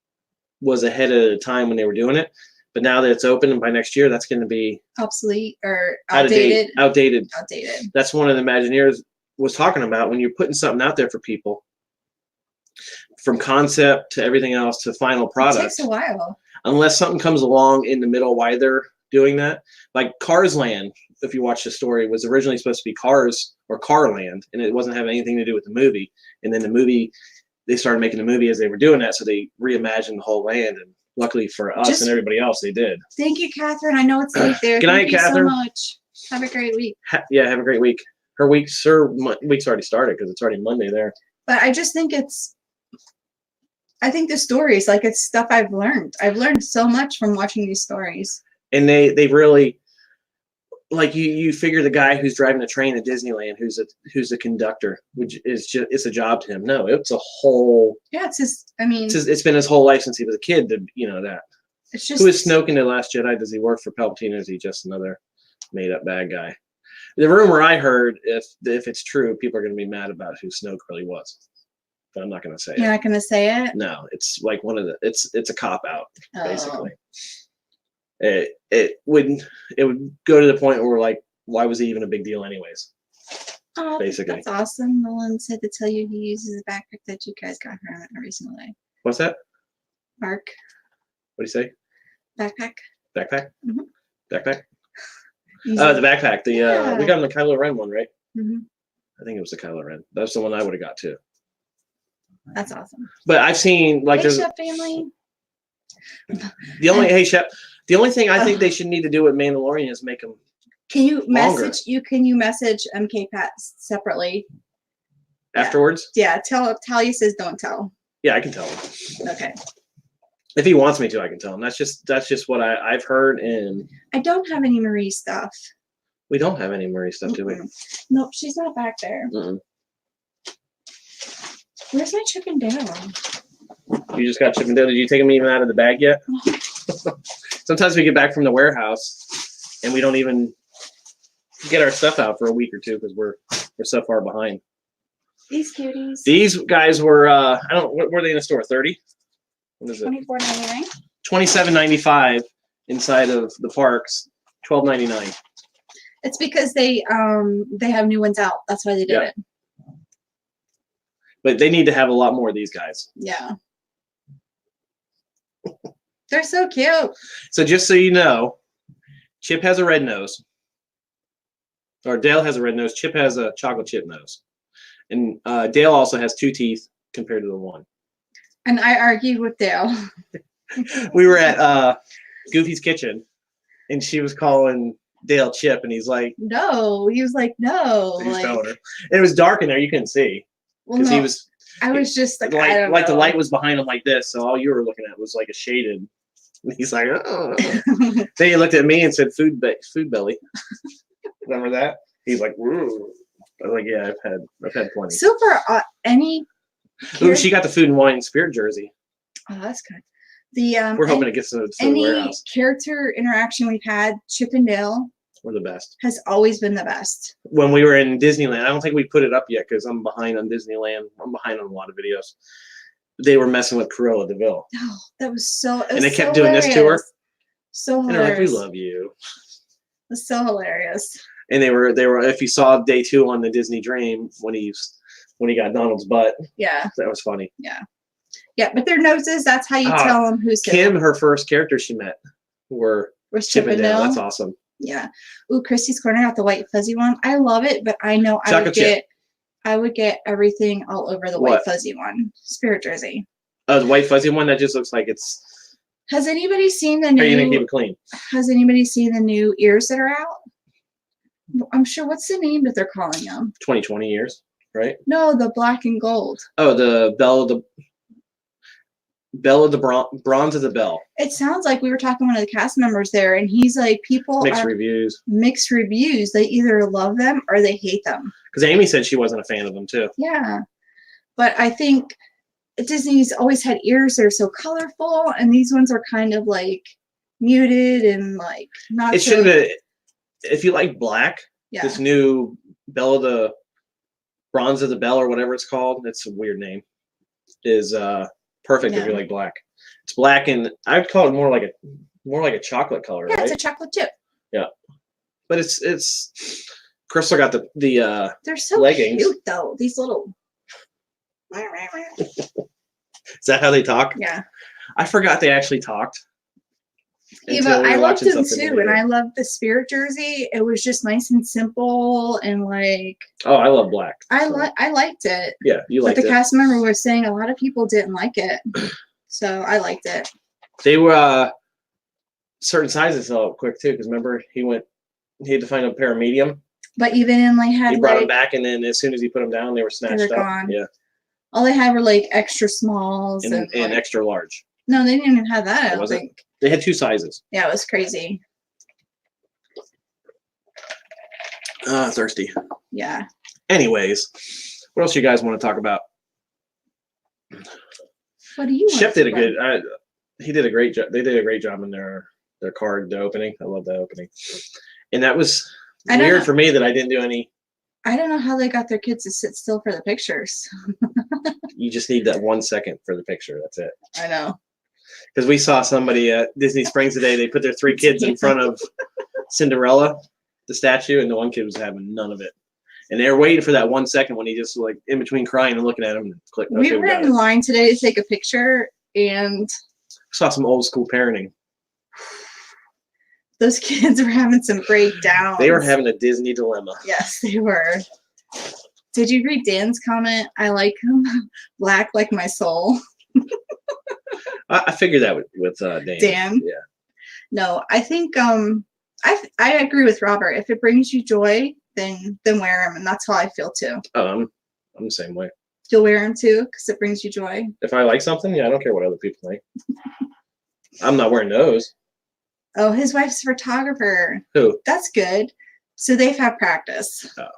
was ahead of the time when they were doing it. But now that it's open, and by next year, that's going to be obsolete or outdated. Outdated. That's one of the Imagineers was talking about when you're putting something out there for people, from concept to everything else to final product. It takes a while. Unless something comes along in the middle while they're doing that. Like Cars Land, if you watch the story, was originally supposed to be Cars or Car Land, and it wasn't having anything to do with the movie. And then the movie, they started making the movie as they were doing that, so they reimagined the whole land. And luckily for us and everybody else, they did. Thank you, Catherine. I know it's late there. Good night, Catherine. Thank you so much. Have a great week. Have a great week. Her week's already started because it's already Monday there. But I just think I think the stories, like, it's stuff I've learned. I've learned so much from watching these stories. And they really, like, you figure the guy who's driving the train at Disneyland, who's a conductor, which is just, it's a job to him. No, it's a whole. Yeah, it's been his whole life since he was a kid to that. It's just. Who is Snoke in The Last Jedi? Does he work for Palpatine, or is he just another made up bad guy? The rumor I heard, if it's true, people are going to be mad about who Snoke really was. But I'm not going to say it. You're not going to say it? No, it's like it's a cop out, basically. It would go to the point where, like, why was he even a big deal anyways? Oh, basically. That's awesome. Nolan said to tell you he uses a backpack that you guys got for him recently. What's that? Mark. What do you say? Backpack. Backpack? Mm-hmm. Backpack? Oh, the backpack. We got him the Kylo Ren one, right? Mm-hmm. I think it was the Kylo Ren. That's the one I would have got too. That's awesome. But I've seen, like, hey, Chef family. The only thing I think they should need to do with Mandalorian is make them. Can you longer. message MK Pat separately afterwards? Yeah. Talia says don't tell. Yeah, I can tell him. Okay. If he wants me to, I can tell him. That's just what I've heard. And I don't have any Marie stuff. We don't have any Marie stuff, do we? Nope, she's not back there. Where's my Chip and Dale? You just got Chip and Dale. Did you take them even out of the bag yet? Sometimes we get back from the warehouse and we don't even get our stuff out for a week or two because we're so far behind. These cuties. These guys were what were they in the store? 30? What is it? $24.99. $27.95 inside of the parks. $12.99. It's because they have new ones out. That's why they did it. But they need to have a lot more of these guys. Yeah. They're so cute. So just so you know, Chip has a red nose. Or Dale has a red nose. Chip has a chocolate chip nose. And Dale also has 2 teeth compared to the 1. And I argued with Dale. We were at Goofy's Kitchen, and she was calling Dale Chip, and he's like, no. He was like, no. He was telling her. And it was dark in there. You couldn't see. Well, no, I was just like, I don't know. The light was behind him like this, so all you were looking at was like a shaded. And he's like, oh. Then he looked at me and said, food belly. Remember that? He's like, woo. I was like, yeah, I've had plenty. So for any. Ooh, she got the Food and Wine Spirit jersey. Oh, that's good. We're hoping to get to the warehouse. Any character interaction we've had, Chip and Dale. We're the best. Has always been the best. When we were in Disneyland, I don't think we put it up yet because I'm behind on Disneyland. I'm behind on a lot of videos. They were messing with Cruella de Vil. Oh, that was so. And they kept doing this to her. So hilarious. And they're like, "We love you." It's so hilarious. And they were. If you saw day 2 on the Disney Dream when he got Donald's butt. Yeah. That was funny. Yeah. Yeah, but their noses. That's how you tell them who's Kim. Her first character she met was Chip and Dale. That's awesome. Yeah. Ooh, Christies Corner got the white fuzzy one. I love it, but I know I would get everything all over the white fuzzy one. Spirit jersey. Oh, the white fuzzy one that just looks like it's. Has anybody seen the new? Are you gonna keep it clean? Has anybody seen the new ears that are out? I'm sure. What's the name that they're calling them? 2020 ears, right? No, the black and gold. Oh, the Belle of the Bronze of the Bell. It sounds like we were talking to one of the cast members there, and he's like, mixed reviews. Mixed reviews. They either love them or they hate them. Because Amy said she wasn't a fan of them too. Yeah, but I think Disney's always had ears that are so colorful, and these ones are kind of like muted and like not. It should have. If you like black, this new Belle of the Bronze of the Bell or whatever it's called, it's a weird name. Is perfect if you like black. It's black, and I'd call it more like a chocolate color. Yeah, right? It's a chocolate chip. Yeah, but it's Crystal got the they're so leggings. Cute though. These little. Is that how they talk? Yeah. I forgot they actually talked. Eva, I loved them too, and I loved the Spirit jersey. It was just nice and simple, and like. Oh, I love black. I liked it. Yeah, you liked it. But the cast member was saying a lot of people didn't like it, so I liked it. They were certain sizes sell out quick too, because remember he had to find a pair of medium. But even in like had he brought like them back, and then as soon as he put them down, they were snatched up. Gone. Yeah. All they had were like extra smalls and like, extra large. No, they didn't even have that. I don't think. They had 2 sizes. Yeah, it was crazy. Thirsty. Yeah. Anyways, what else you guys want to talk about? What do you? Shep did a good. He did a great job. They did a great job in their card, the opening. I love that opening. And that was weird for me that I didn't do any. I don't know how they got their kids to sit still for the pictures. You just need that 1 second for the picture. That's it. I know. Because we saw somebody at Disney Springs today. They put their 3 kids in front of Cinderella, the statue, and the one kid was having none of it. And they were waiting for that 1 second when he just like in between crying and looking at him and clicked. We were in line today to take a picture and saw some old school parenting. Those kids were having some breakdowns. They were having a Disney dilemma. Yes, they were. Did you read Dan's comment? I like him black like my soul. I figured that with Dan. Dan? Yeah. No, I think I agree with Robert. If it brings you joy, then wear them, and that's how I feel too. I'm the same way. You'll wear them too because it brings you joy. If I like something, yeah, I don't care what other people think. I'm not wearing those. Oh, his wife's a photographer. Who? That's good. So they've had practice. Oh,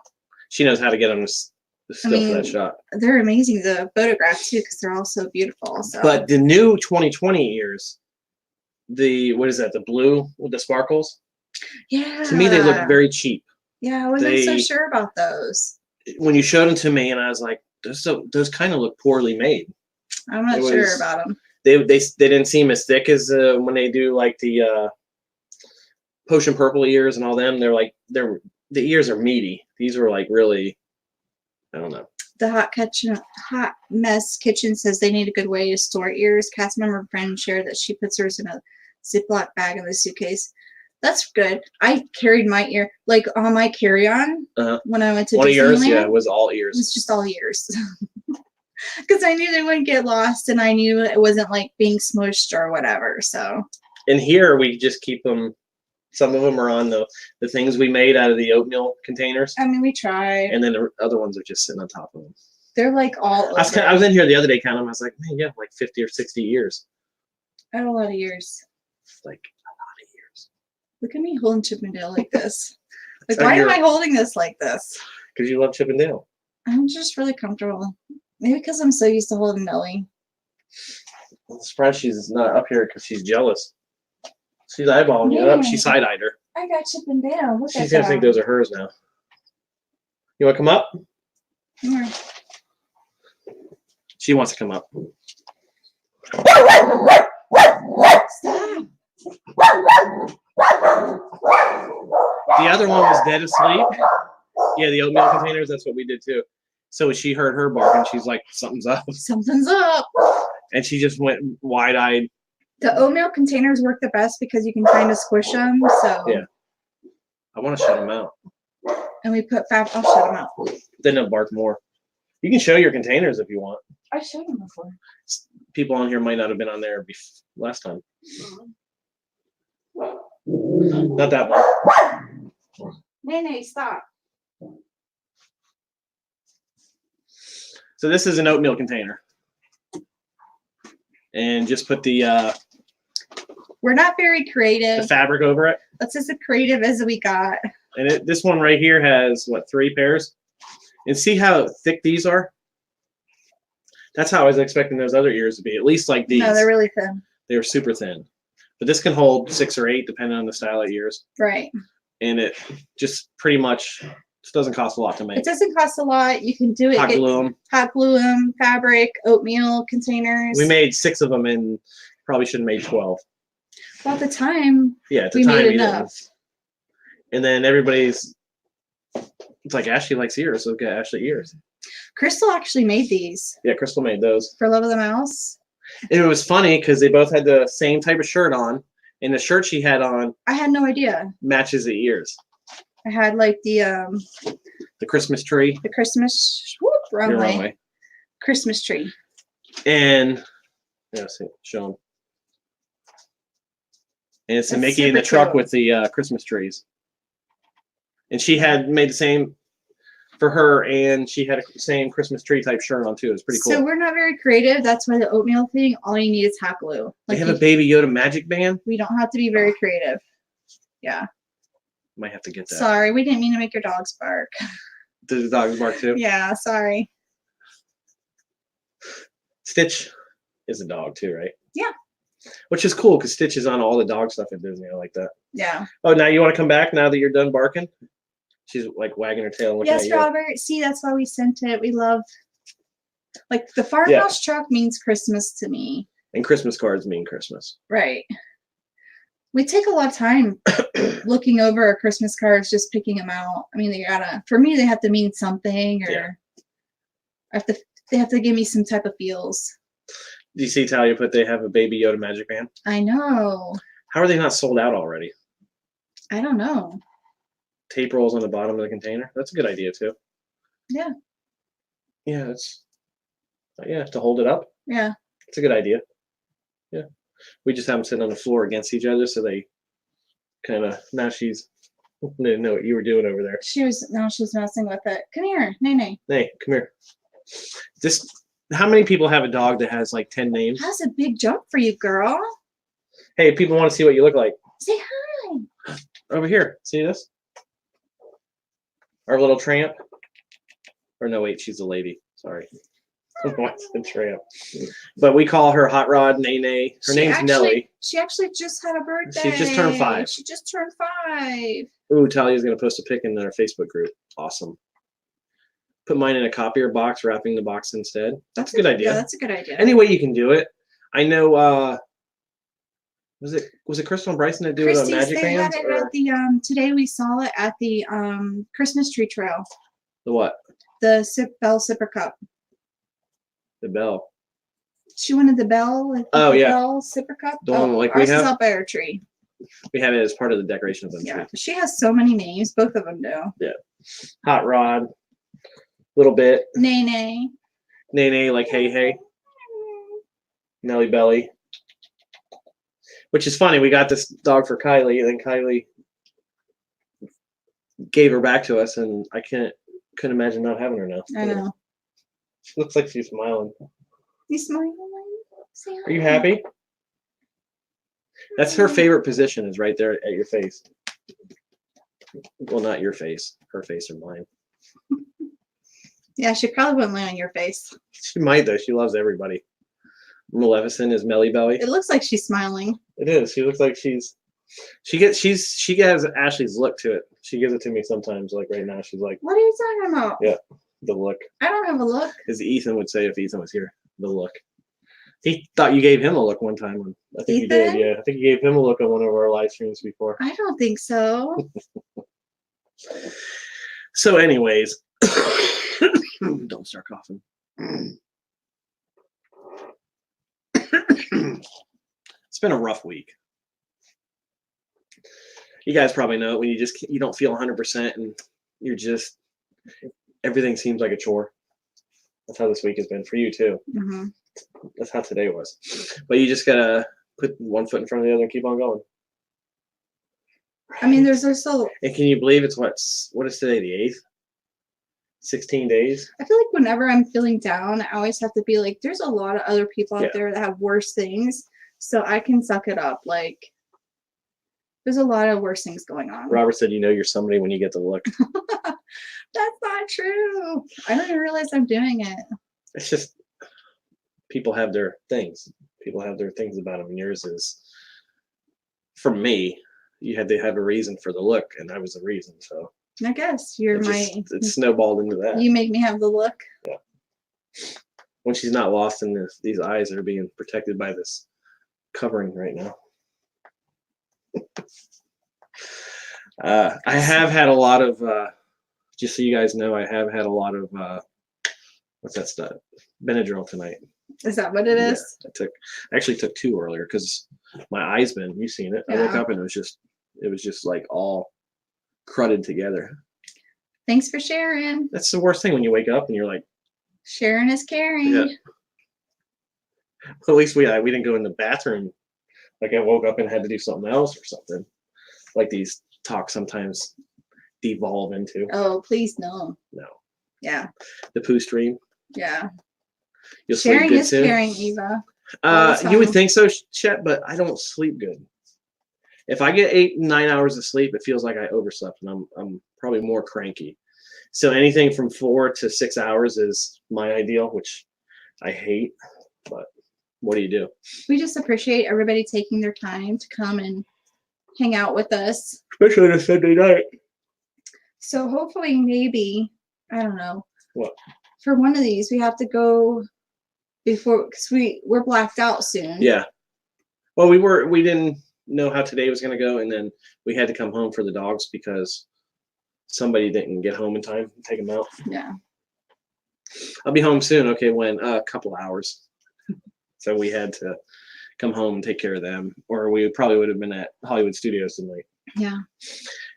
she knows how to get them still for that shot. They're amazing. The photograph too, because they're all so beautiful. So. But the new 2020 ears, what is that? The blue with the sparkles. Yeah. To me, they look very cheap. Yeah, I wasn't so sure about those. When you showed them to me, and I was like, those kind of look poorly made. I'm not sure about them. They didn't seem as thick as when they do like the Potion Purple ears and all them. The ears are meaty. These were like really, I don't know. The Hot Mess Kitchen says they need a good way to store ears. Cast member friend shared that she puts hers in a Ziploc bag in the suitcase. That's good. I carried my ear like on my carry-on when I went to Disneyland. One of yours, yeah, was all ears. It was just all ears. Because I knew they wouldn't get lost, and I knew it wasn't like being smushed or whatever. So. And here we just keep them. Some of them are on the things we made out of the oatmeal containers. I mean, we try. And then the other ones are just sitting on top of them. They're like all over. I was in here the other day counting them. I was like, man, you have like 50 or 60 years. I have a lot of years. Like a lot of years. Look at me holding Chippendale like this. Like, why am I holding this like this? Because you love Chippendale. I'm just really comfortable. Maybe because I'm so used to holding Nelly. I'm surprised she's not up here because she's jealous. She's eyeballing you up. She side-eyed her. I got Chippendale. Look She's going to think those are hers now. You want to come up? Yeah. She wants to come up. Stop. The other one was dead asleep. Yeah, the oatmeal containers, that's what we did too. So she heard her bark and she's like, something's up. Something's up. And she just went wide-eyed. The oatmeal containers work the best because you can kind of squish them. So yeah, I want to shut them out. And we put I'll shut them out. Then they'll bark more. You can show your containers if you want. I showed them before. People on here might not have been on there last time. Not that one. Nene, stop. So this is an oatmeal container. And just put the we're not very creative. The fabric over it. That's as creative as we got. And this one right here has what, 3 pairs? And see how thick these are? That's how I was expecting those other ears to be. At least like these. No, they're really thin. They were super thin. But this can hold 6 or 8 depending on the style of ears. Right. And it just pretty much doesn't cost a lot to make. It doesn't cost a lot. You can do it. Hot glue them. Hot glue them, fabric, oatmeal containers. We made 6 of them and probably should have made 12. Well, at the time, yeah, at the we time made enough. And then it's like Ashley likes ears, so get Ashley ears. Crystal actually made these. Yeah, Crystal made those. For Love of the Mouse. And it was funny because they both had the same type of shirt on, and the shirt she had on. I had no idea. Matches the ears. I had like the Christmas tree. The Christmas wrong way. Christmas tree. And show them. And it's a Mickey in the truck with the Christmas trees. And she had made the same for her, and she had the same Christmas tree type shirt on too. It was pretty cool. So we're not very creative. That's why the oatmeal thing, all you need is hot glue. Like they have a Baby Yoda magic band. We don't have to be very creative. Yeah. Might have to get that. Sorry, we didn't mean to make your dogs bark. Did the dogs bark too? Yeah, sorry. Stitch is a dog too, right? Yeah. Which is cool because Stitch is on all the dog stuff at Disney. I like that. Yeah. Oh, now you want to come back now that you're done barking? She's like wagging her tail and looking at you. Yes, Robert. See, that's why we sent it. We love, like, the farmhouse truck means Christmas to me. And Christmas cards mean Christmas. Right. We take a lot of time looking over our Christmas cards, just picking them out. I mean, for me, they have to mean something, or they have to give me some type of feels. Do you see, Talia put they have a Baby Yoda magic band? I know. How are they not sold out already? I don't know. Tape rolls on the bottom of the container. That's a good idea too. Yeah. Yeah, to hold it up. Yeah. It's a good idea. Yeah. We just have them sitting on the floor against each other, so they kind of she's didn't know what you were doing over there. She's messing with it. Come here, Nene. Hey, come here. How many people have a dog that has like 10 names? That's a big jump for you, girl. Hey, people want to see what you look like. Say hi. Over here. See this? Our little tramp. Or no, wait, she's a lady. Sorry. What's the tramp? But we call her Hot Rod Nene. Her name's Nelly. She actually just had a birthday. She just turned 5. She just turned 5. Ooh, Talia's going to post a pic in our Facebook group. Awesome. Put mine in a copier box, wrapping the box instead. That's a good idea. Yeah, that's a good idea. Any way you can do it. I know, was it Crystal and Bryson that do Christies, it on Magic Bands? They had it at the, today we saw it at the Christmas tree trail. The what? The Bell Sipper Cup. The bell. She wanted the bell. Oh, yeah. Bell Sipper Cup. The one like ours we have? Is up by our tree. We have it as part of the decoration of the tree. Yeah, she has so many names. Both of them do. Yeah. Hot Rod. Little bit. Nene. Nene, like hey, hey. Nelly Belly. Which is funny. We got this dog for Kylie, and then Kylie gave her back to us, and I couldn't imagine not having her now. I know. She looks like she's smiling. You smiling? Are you happy? That's her favorite position, is right there at your face. Well, not your face. Her face or mine. Yeah, she probably wouldn't lay on your face. She might, though. She loves everybody. Maleficent is Melly Belly. It looks like she's smiling. It is. She looks like she has Ashley's look to it. She gives it to me sometimes. Like right now, she's like, "What are you talking about?" Yeah, the look. I don't have a look. As Ethan would say if Ethan was here, the look. He thought you gave him a look one time. I think you did. Yeah, I think you gave him a look on one of our live streams before. I don't think so. So, anyways, don't start coughing. It's been a rough week. You guys probably know it when you don't feel 100% and you're just everything seems like a chore. That's how this week has been for you too. Mm-hmm. That's how today was. But you just gotta put one foot in front of the other and keep on going. I mean, there's also. And can you believe it's what is today, the 8th? 16 days. I feel like whenever I'm feeling down, I always have to be like, there's a lot of other people out there that have worse things, so I can suck it up. Like, there's a lot of worse things going on. Robert said, "You know, you're somebody when you get the look." That's not true. I don't even realize I'm doing it. It's just people have their things. People have their things about them. And yours is, for me, you had to have a reason for the look, and I was the reason. So I guess it snowballed into that. You make me have the look. Yeah. When she's not lost in these eyes that are being protected by this covering right now. I have had a lot of, just so you guys know, I have had a lot of, what's that stuff? Benadryl tonight. Is that what it is? I actually took 2 earlier because my eyes you've seen it. I woke up and it was just like all crudted together. Thanks for sharing. That's the worst thing when you wake up and you're like, sharing is caring. Yeah. At least we didn't go in the bathroom. Like I woke up and had to do something else or something. Like these talks sometimes devolve into. Oh, please no. No. Yeah. The poo stream. Yeah. You'll Sharing sleep good is soon. caring, Eva. You would think so, Chet, but I don't sleep good. If I get 8, 9 hours of sleep, it feels like I overslept, and I'm probably more cranky. So anything from 4 to 6 hours is my ideal, which I hate. But what do you do? We just appreciate everybody taking their time to come and hang out with us, especially on a Sunday night. So hopefully, maybe, I don't know. What? For one of these, we have to go before, because we're blacked out soon. Yeah. Well, we didn't know how today was going to go, and then we had to come home for the dogs because somebody didn't get home in time to take them out. Yeah. I'll be home soon. Okay, when a couple hours. So we had to come home and take care of them, or we probably would have been at Hollywood Studios tonight. Yeah.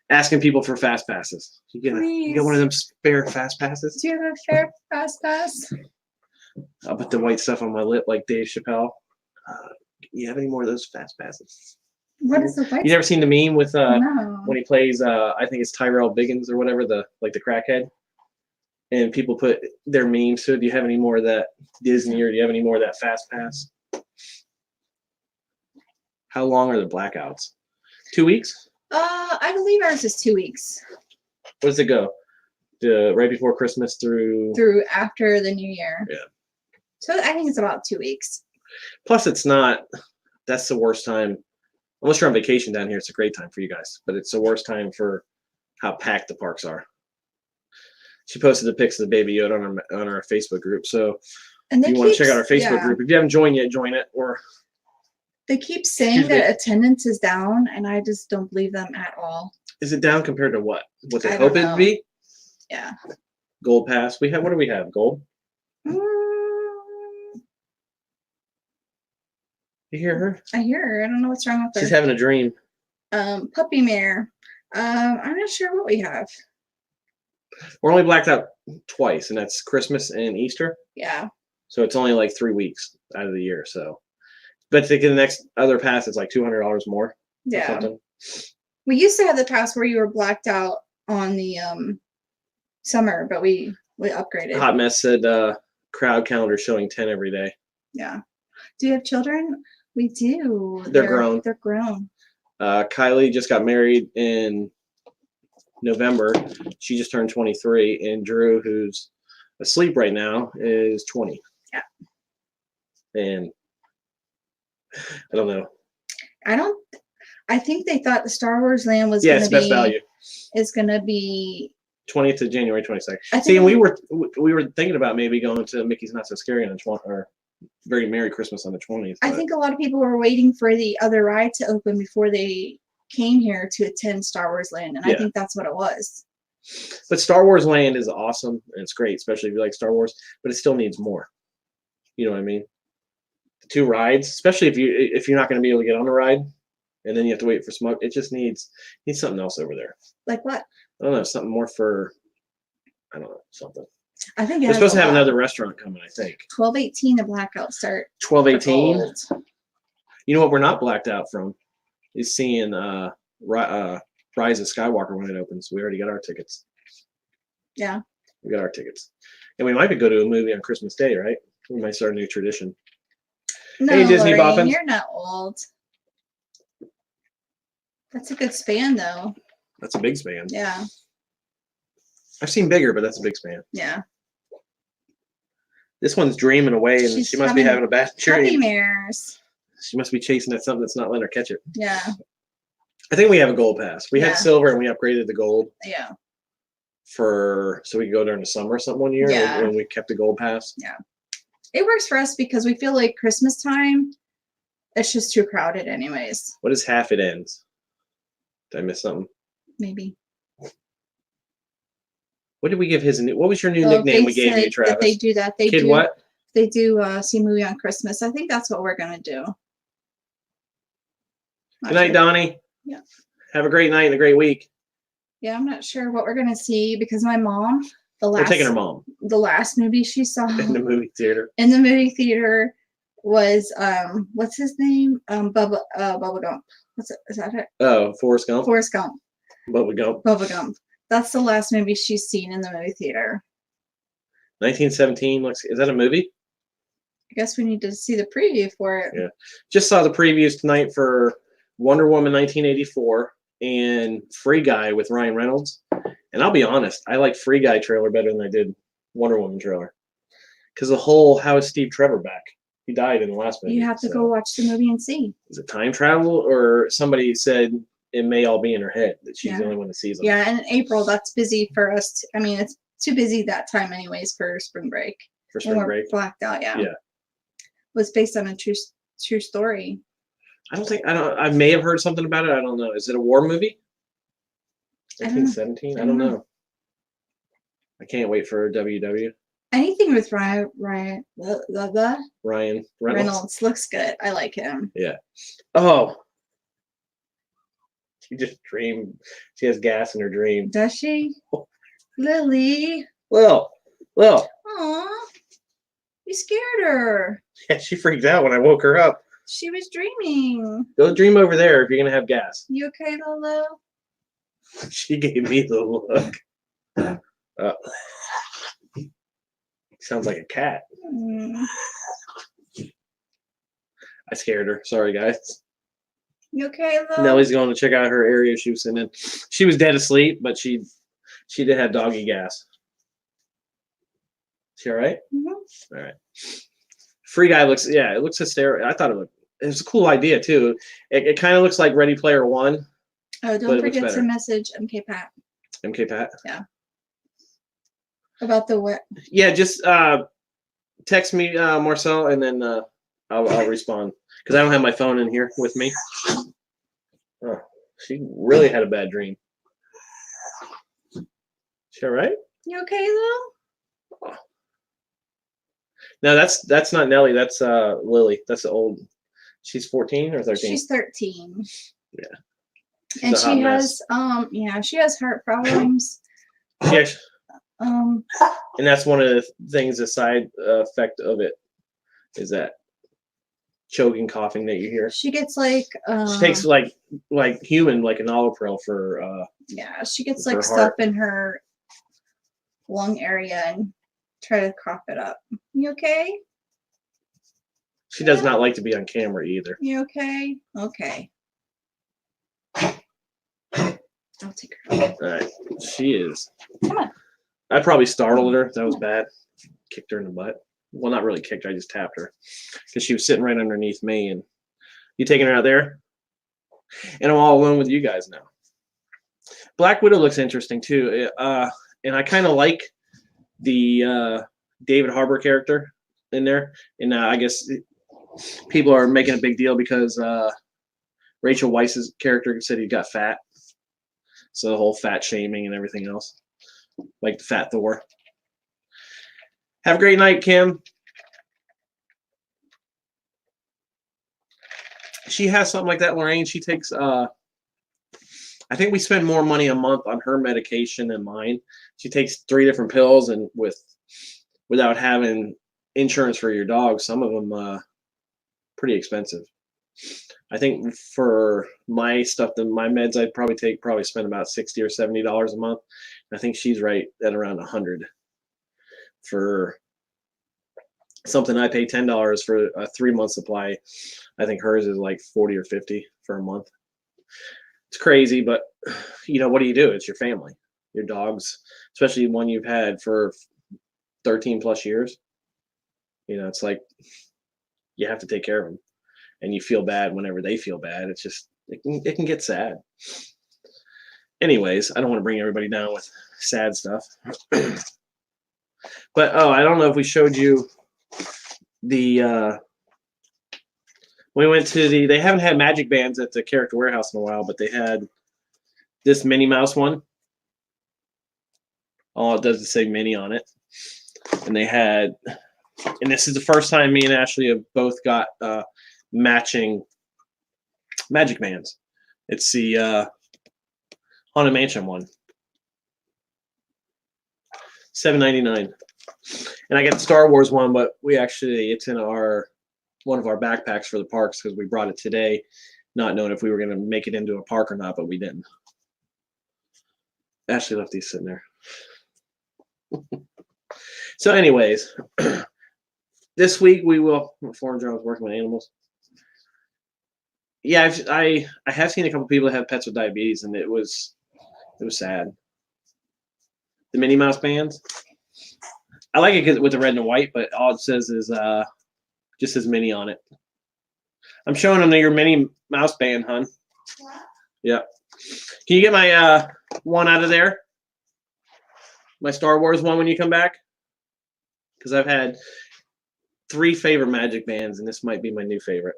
Asking people for fast passes. You get one of them spare fast passes? Do you have a fair fast pass? I'll put the white stuff on my lip like Dave Chappelle. You have any more of those fast passes? What is the white? You never seen the meme with No. when he plays? I think it's Tyrell Biggins or whatever, the crackhead. And people put their memes to it. Do you have any more of that Disney, or do you have any more of that fast pass? How long are the blackouts? 2 weeks? I believe ours is 2 weeks. What does it go? Right before Christmas through after the New Year. Yeah. So I think it's about 2 weeks. Plus, it's not. That's the worst time. Unless you're on vacation down here, it's a great time for you guys. But it's the worst time for how packed the parks are. She posted the pics of the Baby Yoda on our Facebook group. So if you want to check out our Facebook group, if you haven't joined yet, join it. Or they keep saying that attendance is down, and I just don't believe them at all. Is it down compared to what? What they hope it'd be? Yeah. Gold Pass. What do we have? Gold? You hear her? I hear her. I don't know what's wrong with her. She's having a dream. Puppy mare. I'm not sure what we have. We're only blacked out twice, and that's Christmas and Easter. Yeah. So it's only like 3 weeks out of the year. So, but to get the next other pass, it's like $200 more. Yeah. Or something. We used to have the pass where you were blacked out on the summer, but we upgraded. Hot Mess said crowd calendar showing 10 every day. Yeah. Do you have children? We do. They're grown. They're grown. Kylie just got married in November. She just turned 23, and Drew, who's asleep right now, is 20. Yeah. And I don't know. I think they thought the Star Wars Land was it's best value. Is going to be 20th to January 22nd. See, and we were thinking about maybe going to Mickey's Not So Scary on the 20th, or Very Merry Christmas on the 20th. I think a lot of people were waiting for the other ride to open before they came here to attend Star Wars Land, and I think that's what it was. But Star Wars Land is awesome, and it's great, especially if you like Star Wars, but it still needs more. You know what I mean? The 2 rides, especially if you're not going to be able to get on the ride, and then you have to wait for smoke, it just needs something else over there. Like what? I don't know, something more for, I don't know, something. I think they're supposed to have another restaurant coming, I think. 12/18 the blackout start. 12/18? You know what we're not blacked out from is seeing Rise of Skywalker when it opens. We already got our tickets. Yeah. We got our tickets. And we might go to a movie on Christmas Day, right? We might start a new tradition. No, hey, Disney Lorraine, you're not old. That's a good span, though. That's a big span. Yeah. I've seen bigger, but that's a big span. Yeah. This one's dreaming away, and she must be having a bad dream. Puppy mares. She must be chasing at something that's not letting her catch it. Yeah. I think we have a gold pass. We had silver, and we upgraded the gold. Yeah. So we could go during the summer or something one year when we kept the gold pass. Yeah. It works for us because we feel like Christmas time, it's just too crowded anyways. What is half it ends? Did I miss something? Maybe. What did we give what was your new nickname we gave you, Travis? They do that. They Kid do what? They do see a movie on Christmas. I think that's what we're gonna do. Good night, Donnie. Yeah. Have a great night and a great week. Yeah, I'm not sure what we're gonna see because my mom, we're taking her mom. The last movie she saw in the movie theater. In the movie theater was what's his name? Bubba Gump. Is that it? Oh, Forrest Gump. Forrest Gump. Bubba Gump. Bubba Gump. That's the last movie she's seen in the movie theater. 1917. Is that a movie? I guess we need to see the preview for it. Yeah. Just saw the previews tonight for Wonder Woman 1984 and Free Guy with Ryan Reynolds. And I'll be honest, I like Free Guy trailer better than I did Wonder Woman trailer. Because the whole, how is Steve Trevor back? He died in the last movie. You have to go watch the movie and see. Is it time travel, or somebody said it may all be in her head that she's the only one that sees them? Yeah, and in April, that's busy for us. I mean, it's too busy that time anyways for spring break. For spring break? Blacked out, yeah. Yeah. It was based on a true story. I may have heard something about it. I don't know. Is it a war movie? 1917? I don't know. I can't wait for WW. Anything with Ryan Reynolds looks good. I like him. Yeah. Oh. She just dreamed. She has gas in her dream. Does she? Lily. Well. Aw. You scared her. Yeah, she freaked out when I woke her up. She was dreaming. Go dream over there if you're going to have gas. You okay, Lolo? She gave me the look. Sounds like a cat. I scared her. Sorry, guys. You okay, Lolo? Nelly's going to check out her area she was sitting in. She was dead asleep, but she did have doggy gas. She all right? Mm-hmm. All right. Free Guy looks hysterical. I thought it was a cool idea too. It kind of looks like Ready Player One. Oh, don't forget to message MK Pat. MK Pat? Yeah. About the what? Yeah, just text me, Marcel, and then I'll respond. Because I don't have my phone in here with me. Oh, she really had a bad dream. She all right? You okay, Lil? Oh. No, that's not Nelly. That's Lily. That's the old. She's 14 or 13. She's 13. Yeah. She's and she has she has heart problems. Yeah. And that's one of the things. The side effect of it is that choking, coughing that you hear. She gets like she takes like human like an Allopril for she gets like stuff in her lung area and try to cough it up. You okay? She does not like to be on camera either. You okay? Okay. I'll take her. All right. She is. Come on. I probably startled her. That was bad. Kicked her in the butt. Well, not really kicked her. I just tapped her because she was sitting right underneath me. And you taking her out there? And I'm all alone with you guys now. Black Widow looks interesting too. And I kind of like the David Harbour character in there. And I guess people are making a big deal because Rachel Weisz's character said he got fat. So the whole fat shaming and everything else. Like the Fat Thor. Have a great night, Kim. She has something like that, Lorraine. She takes, I think we spend more money a month on her medication than mine. She takes 3 different pills, and without having insurance for your dog, some of them pretty expensive. I think for my stuff, my meds, I'd probably spend about $60 or $70 a month. I think she's right at around $100 for something. I pay $10 for a 3-month supply. I think hers is like $40 or $50 for a month. It's crazy, but what do you do? It's your family, your dogs, especially one you've had for 13 plus years. It's like you have to take care of them. And you feel bad whenever they feel bad. It's just, it can get sad. Anyways, I don't want to bring everybody down with sad stuff. But, I don't know if we showed you the, we went to they haven't had Magic Bands at the Character Warehouse in a while, but they had this Minnie Mouse one. All it does is say Minnie on it. And they had, and this is the first time me and Ashley have both got, matching Magic Bands. It's the Haunted Mansion one. $7.99. And I got the Star Wars one, but it's in one of our backpacks for the parks because we brought it today, not knowing if we were going to make it into a park or not, but we didn't. Ashley left these sitting there. So anyways, this week we will, Foreign Job working with animals. Yeah, I have seen a couple people that have pets with diabetes, and it was sad. The Minnie Mouse bands. I like it with the red and white, but all it says is just says Minnie on it. I'm showing them your Minnie Mouse band, hon. Yeah. Can you get my one out of there? My Star Wars one when you come back? Because I've had 3 favorite Magic bands, and this might be my new favorite.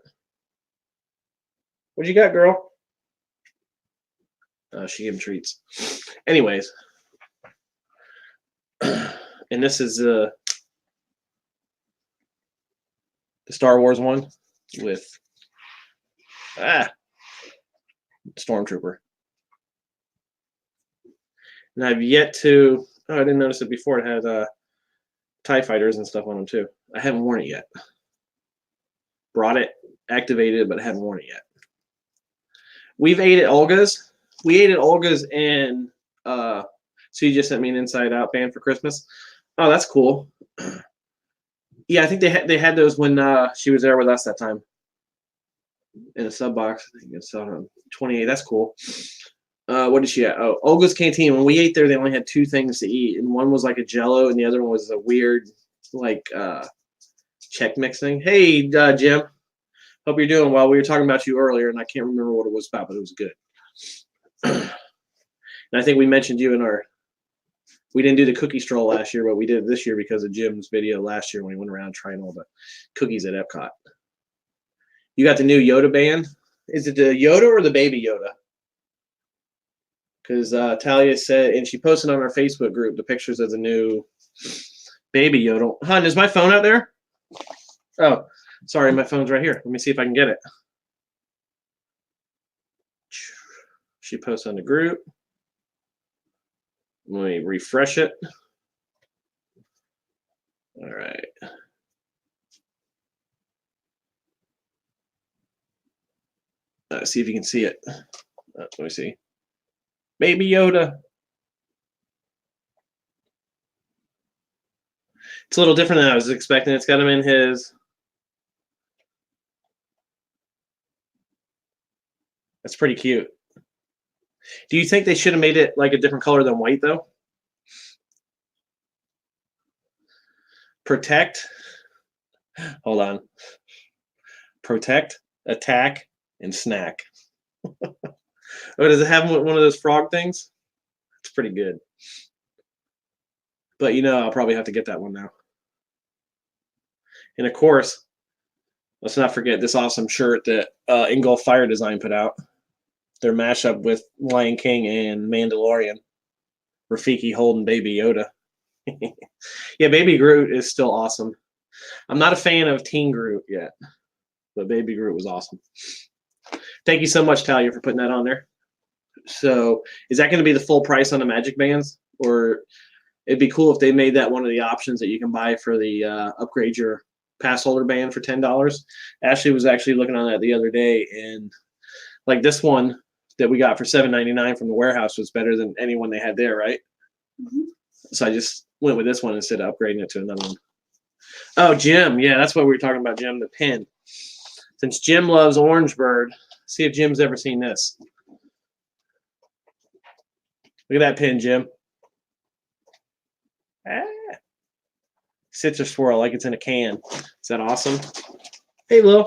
What you got, girl? She gave him treats. Anyways. And this is the Star Wars one with Stormtrooper. And I've yet to, I didn't notice it before, it had TIE fighters and stuff on them too. I haven't worn it yet. Brought it, activated it, but I haven't worn it yet. We've ate at Olga's. We ate at Olga's, and so you just sent me an Inside Out band for Christmas. Oh, that's cool. Yeah, I think they had those when she was there with us that time. In a sub box. I think it's 28. That's cool. What did she have? Oh, Olga's Canteen. When we ate there, they only had 2 things to eat, and one was like a Jello, and the other one was a weird, like Chex Mix thing. Hey, Jim. Hope you're doing well. We were talking about you earlier, and I can't remember what it was about, but it was good. And I think we mentioned you in our. We didn't do the cookie stroll last year, but we did it this year because of Jim's video last year when he went around trying all the cookies at Epcot. You got the new Yoda band. Is it the Yoda or the baby Yoda? Because Talia said, and she posted on our Facebook group the pictures of the new baby Yoda. Hun, is my phone out there? Oh, sorry, my phone's right here. Let me see if I can get it. She posted on the group. Let me refresh it. All right. See if you can see it. Let me see. Baby Yoda. It's a little different than I was expecting. It's got him in his. That's pretty cute. Do you think they should have made it like a different color than white, though? Protect. Hold on. Protect, attack, and snack. Oh, does it have one of those frog things? It's pretty good. But, I'll probably have to get that one now. And, of course, let's not forget this awesome shirt that Ingolf Fire Design put out. Their mashup with Lion King and Mandalorian. Rafiki holding Baby Yoda. Yeah, Baby Groot is still awesome. I'm not a fan of Teen Groot yet, but Baby Groot was awesome. Thank you so much, Talia, for putting that on there. So, is that going to be the full price on the Magic Bands? Or it'd be cool if they made that one of the options that you can buy for the upgrade your pass holder band for $10. Ashley was actually looking on that the other day, and like this one that we got for $7.99 from the warehouse was better than anyone they had there, right? Mm-hmm. So I just went with this one instead of upgrading it to another one. Oh, Jim. Yeah, that's what we were talking about, Jim, the pin. Since Jim loves Orange Bird, see if Jim's ever seen this. Look at that pin, Jim. Sits or swirl like it's in a can. Is that awesome? Hey, Lil.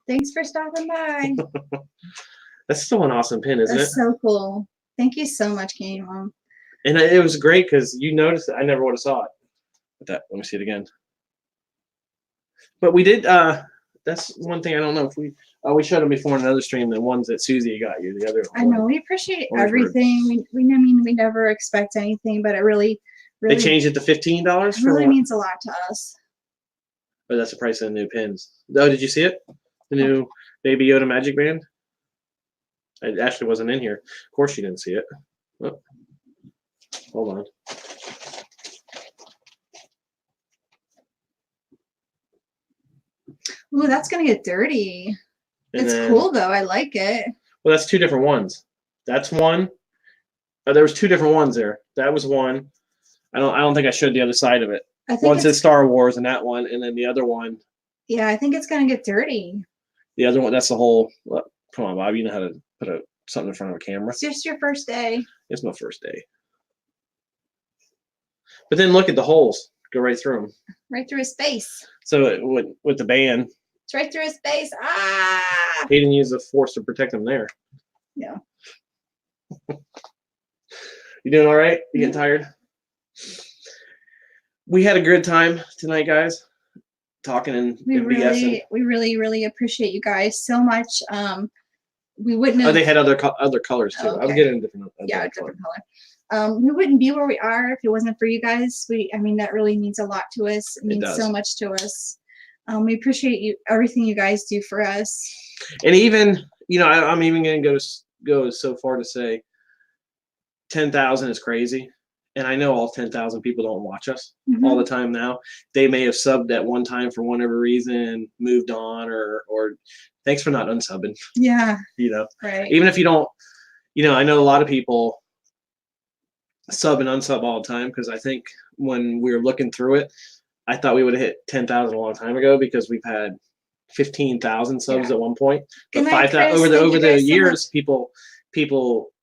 Thanks for stopping by. That's still an awesome pin, isn't it? That's so cool. Thank you so much, Katie Mom. And it was great because you noticed it. I never would have saw it. Let me see it again. But we did. That's one thing I don't know if we showed them before in another stream. The ones that Susie got you, the other. I know we appreciate everything. We never expect anything, but it really they changed it to $15. It really means a lot to us. But that's the price of the new pins. Oh, did you see it? The new Baby Yoda Magic Band. It actually wasn't in here. Of course, you didn't see it. Oh. Hold on. Ooh, that's gonna get dirty. It's cool though. I like it. Well, that's 2 different ones. That's one, There was 2 different ones there. That was one. I don't think I showed the other side of it. One says Star Wars in that one, and then the other one. Yeah, I think it's gonna get dirty. The other one, that's the whole. Well, come on, Bob. You know how to put something in front of a camera. It's just your first day. It's my first day. But then look at the holes. Go right through them. Right through his face. So with the band. It's right through his face. Ah! He didn't use the force to protect him there. Yeah. You doing all right? You getting tired? We had a good time tonight, guys. Talking and BSing. We really appreciate you guys so much. We wouldn't have. Oh, they had other colors too. Okay. I'm getting different. Different color. We wouldn't be where we are if it wasn't for you guys. That really means a lot to us. It means so much to us. We appreciate everything you guys do for us. And even, I'm even going to go so far to say 10,000 is crazy. And I know all 10,000 people don't watch us all the time now. They may have subbed at one time for whatever reason, moved on, or thanks for not unsubbing. Yeah. Right. Even if you don't, I know a lot of people sub and unsub all the time, because I think when we were looking through it, I thought we would have hit 10,000 a long time ago, because we've had 15,000 subs at one point. But 5,000 over the years, people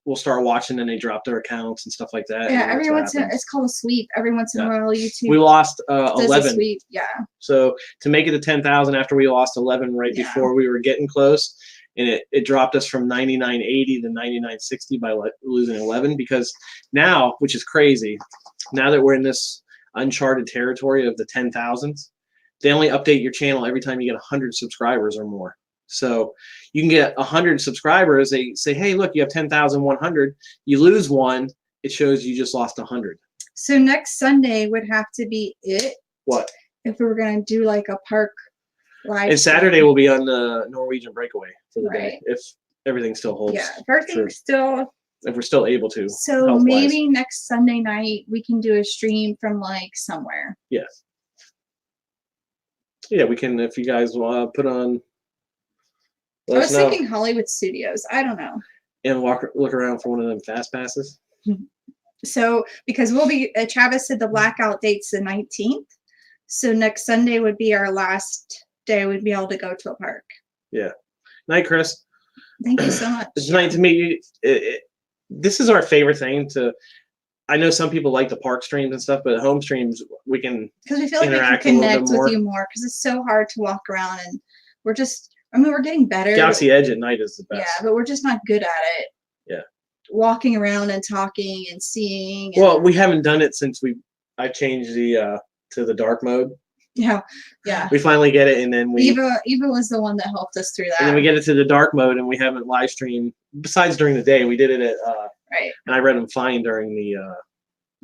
will start watching and they drop their accounts and stuff like that. Yeah, it's called a sweep. Every once in a while, YouTube. We lost 11. Sweep. Yeah. So to make it to 10,000 after we lost 11 right before we were getting close, and it dropped us from 99.80 to 99.60 by losing 11, because now, which is crazy, now that we're in this uncharted territory of the 10,000s, they only update your channel every time you get 100 subscribers or more. So you can get 100 subscribers. They say, hey, look, you have 10,100. You lose one, it shows you just lost 100. So next Sunday would have to be it. What? If we were going to do like a park live. And Saturday will be on the Norwegian breakaway for the day, if everything still holds. Yeah, if everything's still. If we're still able to. So maybe next Sunday night we can do a stream from like somewhere. Yes. Yeah, we can, if you guys put on. I was thinking Hollywood Studios. I don't know. And look around for one of them fast passes. So because Travis said the blackout date's the 19th. So next Sunday would be our last day we'd be able to go to a park. Yeah. Night, Chris. Thank you so much. It's nice to meet you. This is our favorite thing I know some people like the park streams and stuff, but home streams we can because we feel like we can connect with you more, because it's so hard to walk around and we're getting better. Galaxy Edge at night is the best. Yeah, but we're just not good at it. Yeah. Walking around and talking and seeing. Well, we haven't done it since I changed the to the dark mode. Yeah. We finally get it, and then Eva was the one that helped us through that. And then we get it to the dark mode, and we haven't live streamed besides during the day. We did it at right. And I read them fine during the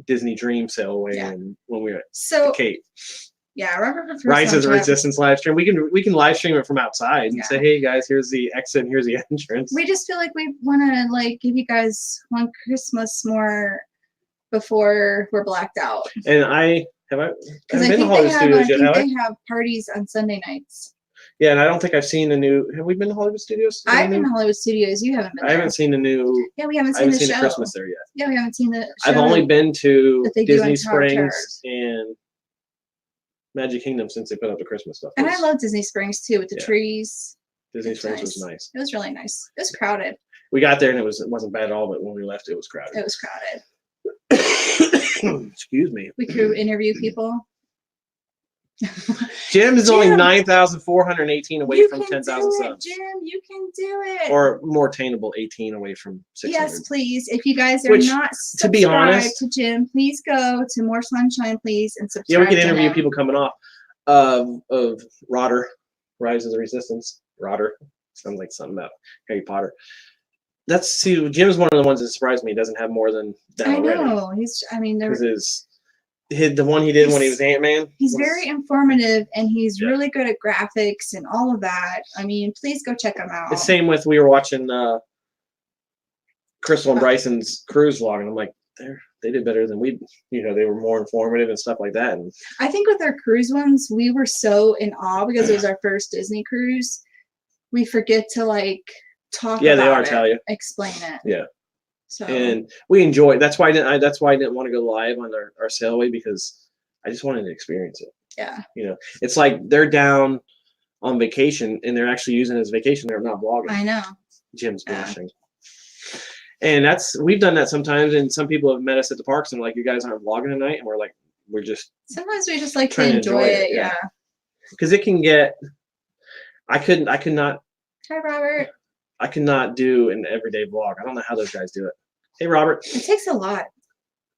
Disney Dream sale away and when we were at Cape. Yeah, I remember the Rise of the Resistance live stream. We can live stream it from outside and say, hey guys, here's the exit and here's the entrance. We just feel like we want to give you guys one Christmas more before we're blacked out. And I haven't been to Hollywood Studios yet, have I? They have parties on Sunday nights. Yeah, and I don't think I've seen the new. Have we been to Hollywood Studios? I've been to Hollywood Studios. You haven't been. I haven't seen the new. Yeah, we haven't seen the show. Christmas there yet. Yeah, we haven't seen the show. I've only been to Disney Springs and Magic Kingdom since they put up the Christmas stuff. And I love Disney Springs too with the trees. Disney Springs was nice. It was really nice. It was crowded. We got there and it wasn't bad at all, but when we left, it was crowded. It was crowded. Excuse me. We could interview people. Jim is only 9,418 away from 10,000 subs. Jim, you can do it. Or more attainable, 18 away from 600. Yes, please. If you guys are not subscribed to be honest, to Jim, please go to More Sunshine, please, and subscribe. Yeah, we can interview people coming off of Rodder, Rise of the Resistance. Rodder sounds like something about Harry Potter. Jim is one of the ones that surprised me. He doesn't have more than that already. I know. Because the one he did when he was Ant-Man. He's very informative, and he's really good at graphics and all of that. I mean, please go check him out. The same with, we were watching Crystal and Bryson's cruise vlog, and I'm like, they did better than we, they were more informative and stuff like that. And I think with our cruise ones, we were so in awe because it was our first Disney cruise. We forget to talk about they are it, tell you. Explain it. Yeah. So and we enjoy. That's why I didn't want to go live on our sailaway, because I just wanted to experience it. Yeah. You know, it's like they're down on vacation and they're actually using it as vacation. They're not vlogging. I know. Jim's blushing. And we've done that sometimes, and some people have met us at the parks and like, you guys aren't vlogging tonight, and we're like, sometimes we just like to enjoy it. Yeah. Because it can get. I could not. Hi, Robert. I could not do an everyday vlog. I don't know how those guys do it. Hey, Robert. It takes a lot.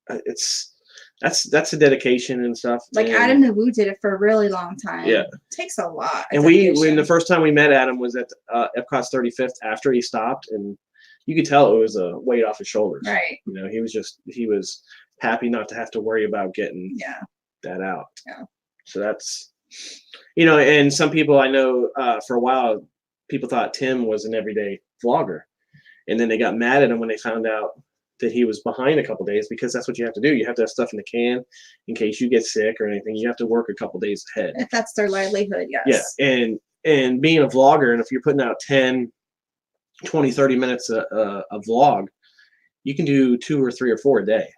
That's a dedication and stuff. Like Adam the Woo did it for a really long time. Yeah. It takes a lot. And when the first time we met Adam was at Epcot's 35th after he stopped, and you could tell it was a weight off his shoulders. Right. You know, he was happy not to have to worry about getting that out. Yeah. So that's, you know, and some people I know for a while, people thought Tim was an everyday vlogger, and then they got mad at him when they found out that he was behind a couple days, because that's what you have to do. You have to have stuff in the can in case you get sick or anything. You have to work a couple days ahead. If that's their livelihood, yes. Yeah, and being a vlogger, and if you're putting out 10, 20, 30 minutes a vlog, you can do 2 or 3 or 4 a day.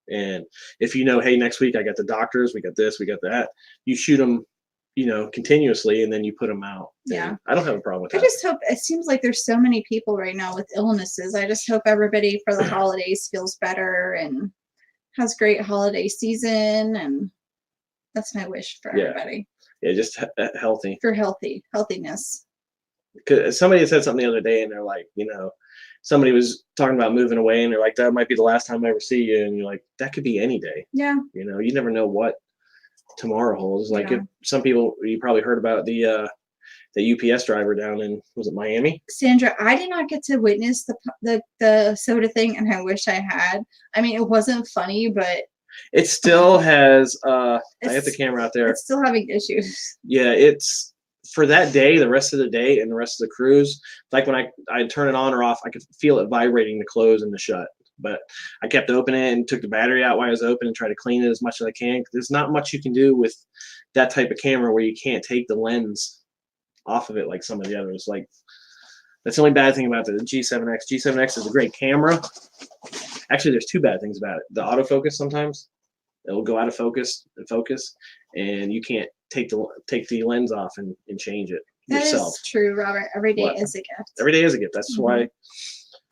And if you know, hey, next week I got the doctors, we got this, we got that, you shoot them, you know, continuously, and then you put them out. Yeah. I don't have a problem with that. I just hope, it seems like there's so many people right now with illnesses. I just hope everybody for the holidays feels better and has great holiday season. And that's my wish for everybody. Yeah, just healthy. For healthiness. Because somebody said something the other day, and they're like, you know, somebody was talking about moving away, and they're like, that might be the last time I ever see you. And you're like, that could be any day. Yeah. You know, you never know what tomorrow holds. Like, if some people, you probably heard about the UPS driver down in, was it Miami? Sandra, I did not get to witness the soda thing, and I wish I had. I mean, it wasn't funny, but it still has. I have the camera out there. It's still having issues. Yeah, it's for that day, the rest of the day, and the rest of the cruise. Like when I turn it on or off, I could feel it vibrating to close and to shut. But I kept opening it and took the battery out while I was open and tried to clean it as much as I can. There's not much you can do with that type of camera where you can't take the lens off of it like some of the others. Like, that's the only bad thing about the G7X. G7X is a great camera. Actually, there's 2 bad things about it. The autofocus, sometimes it'll go out of focus, and you can't take the lens off and change it yourself. That is true, Robert. Every day is a gift. Every day is a gift. That's why,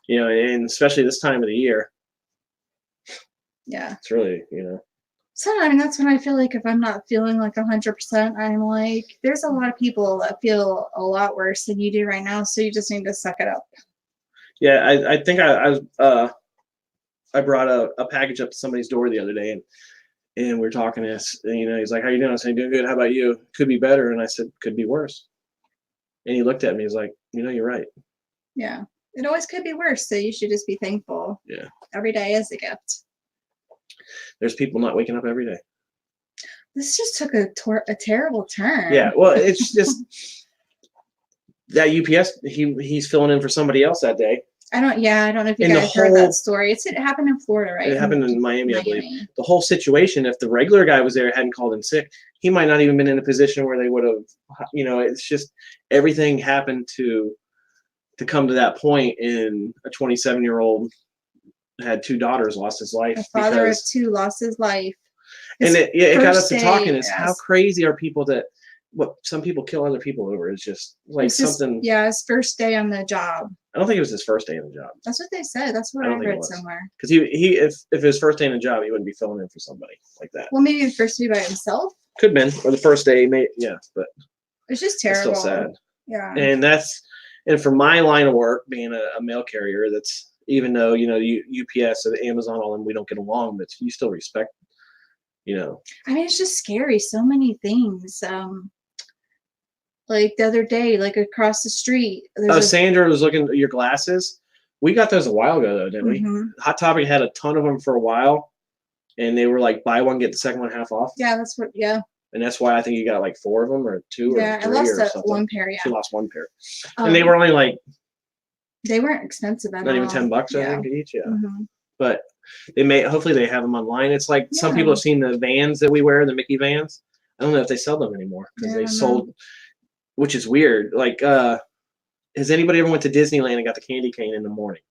you know, and especially this time of the year. Yeah. It's really, you know. Sometimes that's when I feel like if I'm not feeling like 100%, I'm like, there's a lot of people that feel a lot worse than you do right now, so you just need to suck it up. Yeah, I think I brought a package up to somebody's door the other day, and we were talking to us, and, you know, he's like, how you doing? I said, doing good. How about you? Could be better. And I said, could be worse. And he looked at me. He's like, you know, you're right. Yeah. It always could be worse, so you should just be thankful. Yeah. Every day is a gift. There's people not waking up every day. This just took a terrible turn. Yeah. Well, it's just that UPS, he's filling in for somebody else that day. I don't know if you guys heard that story. It happened in Florida, right? It happened in Miami, I believe. The whole situation, if the regular guy was there, hadn't called in sick, he might not even been in a position where they would have, you know, it's just everything happened to come to that point. And a 27-year-old had 2 daughters, lost his life. A father of 2 lost his life. And it got us to talking is how crazy are people that what some people kill other people over. It's just like something. His first day on the job. I don't think it was his first day on the job. That's what they said. That's what I read somewhere. Because if his first day on the job, he wouldn't be filling in for somebody like that. Well, maybe the first day by himself. Could have been, or the first day, but it's just terrible. It's still sad. Yeah. And for my line of work, being a mail carrier, that's, even though, you know, UPS or Amazon, all them, we don't get along, but you still respect, you know. I mean, it's just scary. So many things. Like the other day, like across the street. Sandra was looking at your glasses. We got those a while ago, though, didn't we? Hot Topic had a ton of them for a while, and they were like, buy one, get the second one half off. Yeah, that's what, And that's why I think you got like 4 of them or 2 or 3 I lost or something. 1 pair, She lost 1 pair. And they were only like... They weren't expensive at all. Not even $10, I think, each, But hopefully they have them online. It's like some people have seen the vans that we wear, the Mickey vans. I don't know if they sell them anymore because they sold... Which is weird. Like, has anybody ever went to Disneyland and got the candy cane in the morning?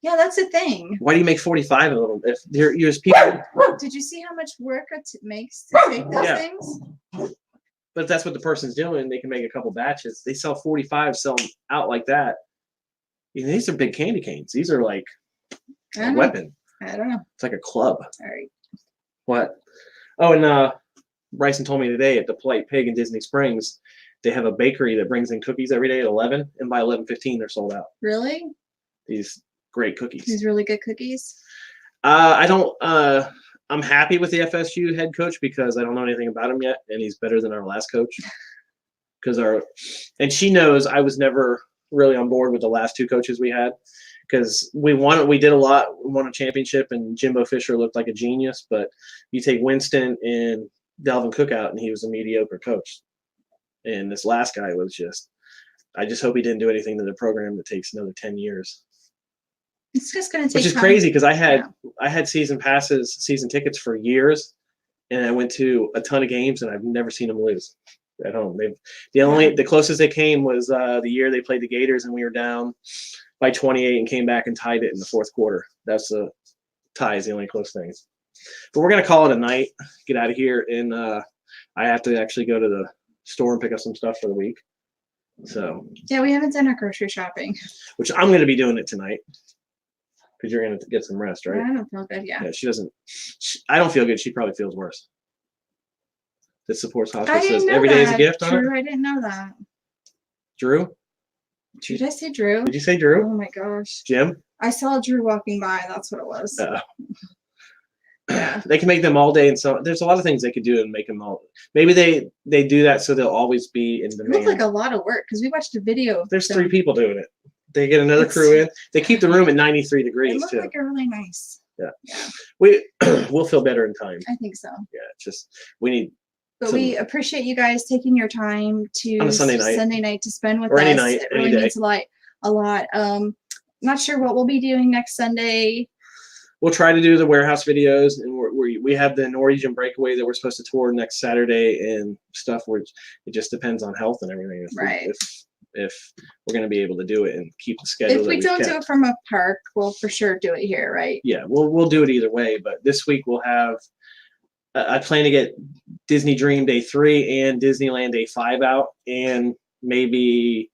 Yeah, that's the thing. Why do you make 45 of them? If you're people. Did you see how much work it makes to take those things? But if that's what the person's doing, they can make a couple batches. They sell 45, sell them out like that. These are big candy canes. These are like a weapon. I don't know. It's like a club. All right. What? Oh, and Bryson told me today at the Polite Pig in Disney Springs, they have a bakery that brings in cookies every day at 11, and by 11:15 they're sold out. Really? These great cookies. These really good cookies. I don't. I'm happy with the FSU head coach because I don't know anything about him yet, and he's better than our last coach. And she knows I was never really on board with the last two coaches we had because we did a lot. We won a championship, and Jimbo Fisher looked like a genius. But you take Winston and Dalvin Cook out, and he was a mediocre coach. And this last guy was just. I just hope he didn't do anything to the program that takes another 10 years. It's just going to take Which is time. crazy because I had season tickets for years, and I went to a ton of games, and I've never seen them lose at home. The closest they came was the year they played the Gators, and we were down by 28 and came back and tied it in the fourth quarter. That's the tie is the only close thing. But we're gonna call it a night. Get out of here, and I have to actually go to the store and pick up some stuff for the week. So yeah, we haven't done our grocery shopping. Which I'm gonna be doing it tonight. Because you're going to get some rest, right? I don't feel good, yeah. She doesn't. I don't feel good. She probably feels worse. This supports hospice says every day is a gift. Drew, I didn't know that. Drew? Did I say Drew? Did you say Drew? Oh my gosh. Jim? I saw Drew walking by. That's what it was. Yeah. They can make them all day, and so there's a lot of things they could do and make them all. Maybe they do that so they'll always be in demand. It looked like a lot of work because we watched a video. There's 3 people doing it. They get another crew in. They keep the room at 93 degrees. It looked like a really nice. Yeah. We'll feel better in time. I think so. Yeah, it's just we need. But we appreciate you guys taking your time on a Sunday night to spend with or us. Any night, it really means a lot. Not sure what we'll be doing next Sunday. We'll try to do the warehouse videos, and we have the Norwegian breakaway that we're supposed to tour next Saturday and stuff. Which it just depends on health and everything. If we're going to be able to do it and keep the schedule. If we don't do it from a park, we'll for sure do it here, right? Yeah, we'll do it either way. But this week we'll have. I plan to get Disney Dream Day 3 and Disneyland Day 5 out, and maybe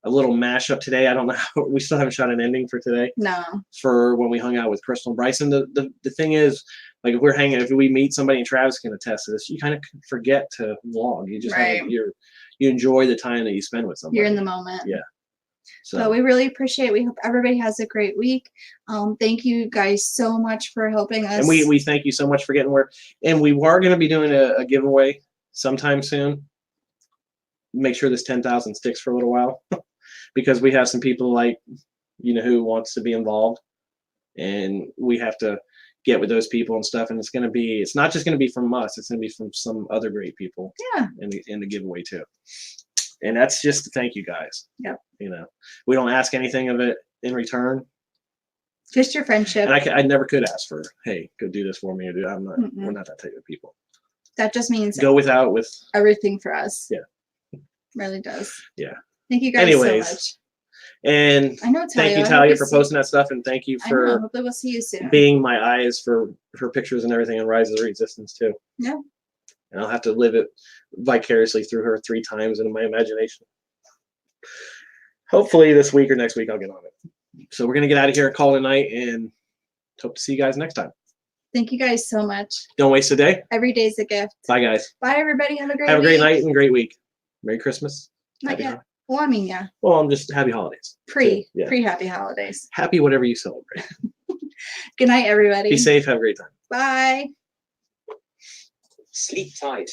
a little mashup today. I don't know. We still haven't shot an ending for today. No. For when we hung out with Crystal and Bryson. The thing is, like if we meet somebody, and Travis can attest to this, you kind of forget to vlog. You just you enjoy the time that you spend with somebody. You're in the moment. Yeah. So but we really appreciate it. We hope everybody has a great week. Thank you guys so much for helping us. And we thank you so much for getting work. And we are going to be doing a giveaway sometime soon. Make sure this 10,000 sticks for a little while because we have some people like, who wants to be involved, and we have to get with those people and stuff. And it's not just going to be from us. It's going to be from some other great people. Yeah. In the giveaway too. And that's just to thank you guys. Yep. We don't ask anything of it in return. Just your friendship. And I never could ask for, hey, go do this for me or do. We're not that type of people. That just means go without with everything for us. Yeah. Really does. Yeah. Thank you guys so much. And thank you, Talia, for posting that stuff, and thank you for hopefully we'll see you soon. Being my eyes for her pictures and everything on Rise of the Resistance too. Yeah. And I'll have to live it vicariously through her 3 times in my imagination. Hopefully this week or next week I'll get on it. So we're gonna get out of here and call it a night, and hope to see you guys next time. Thank you guys so much. Don't waste a day. Every day's a gift. Bye guys. Bye everybody. Have a great great night and great week. Merry Christmas. Not yet. Well, I mean, yeah. Well, I'm just happy holidays. Pre-happy holidays. Happy whatever you celebrate. Good night, everybody. Be safe. Have a great time. Bye. Sleep tight.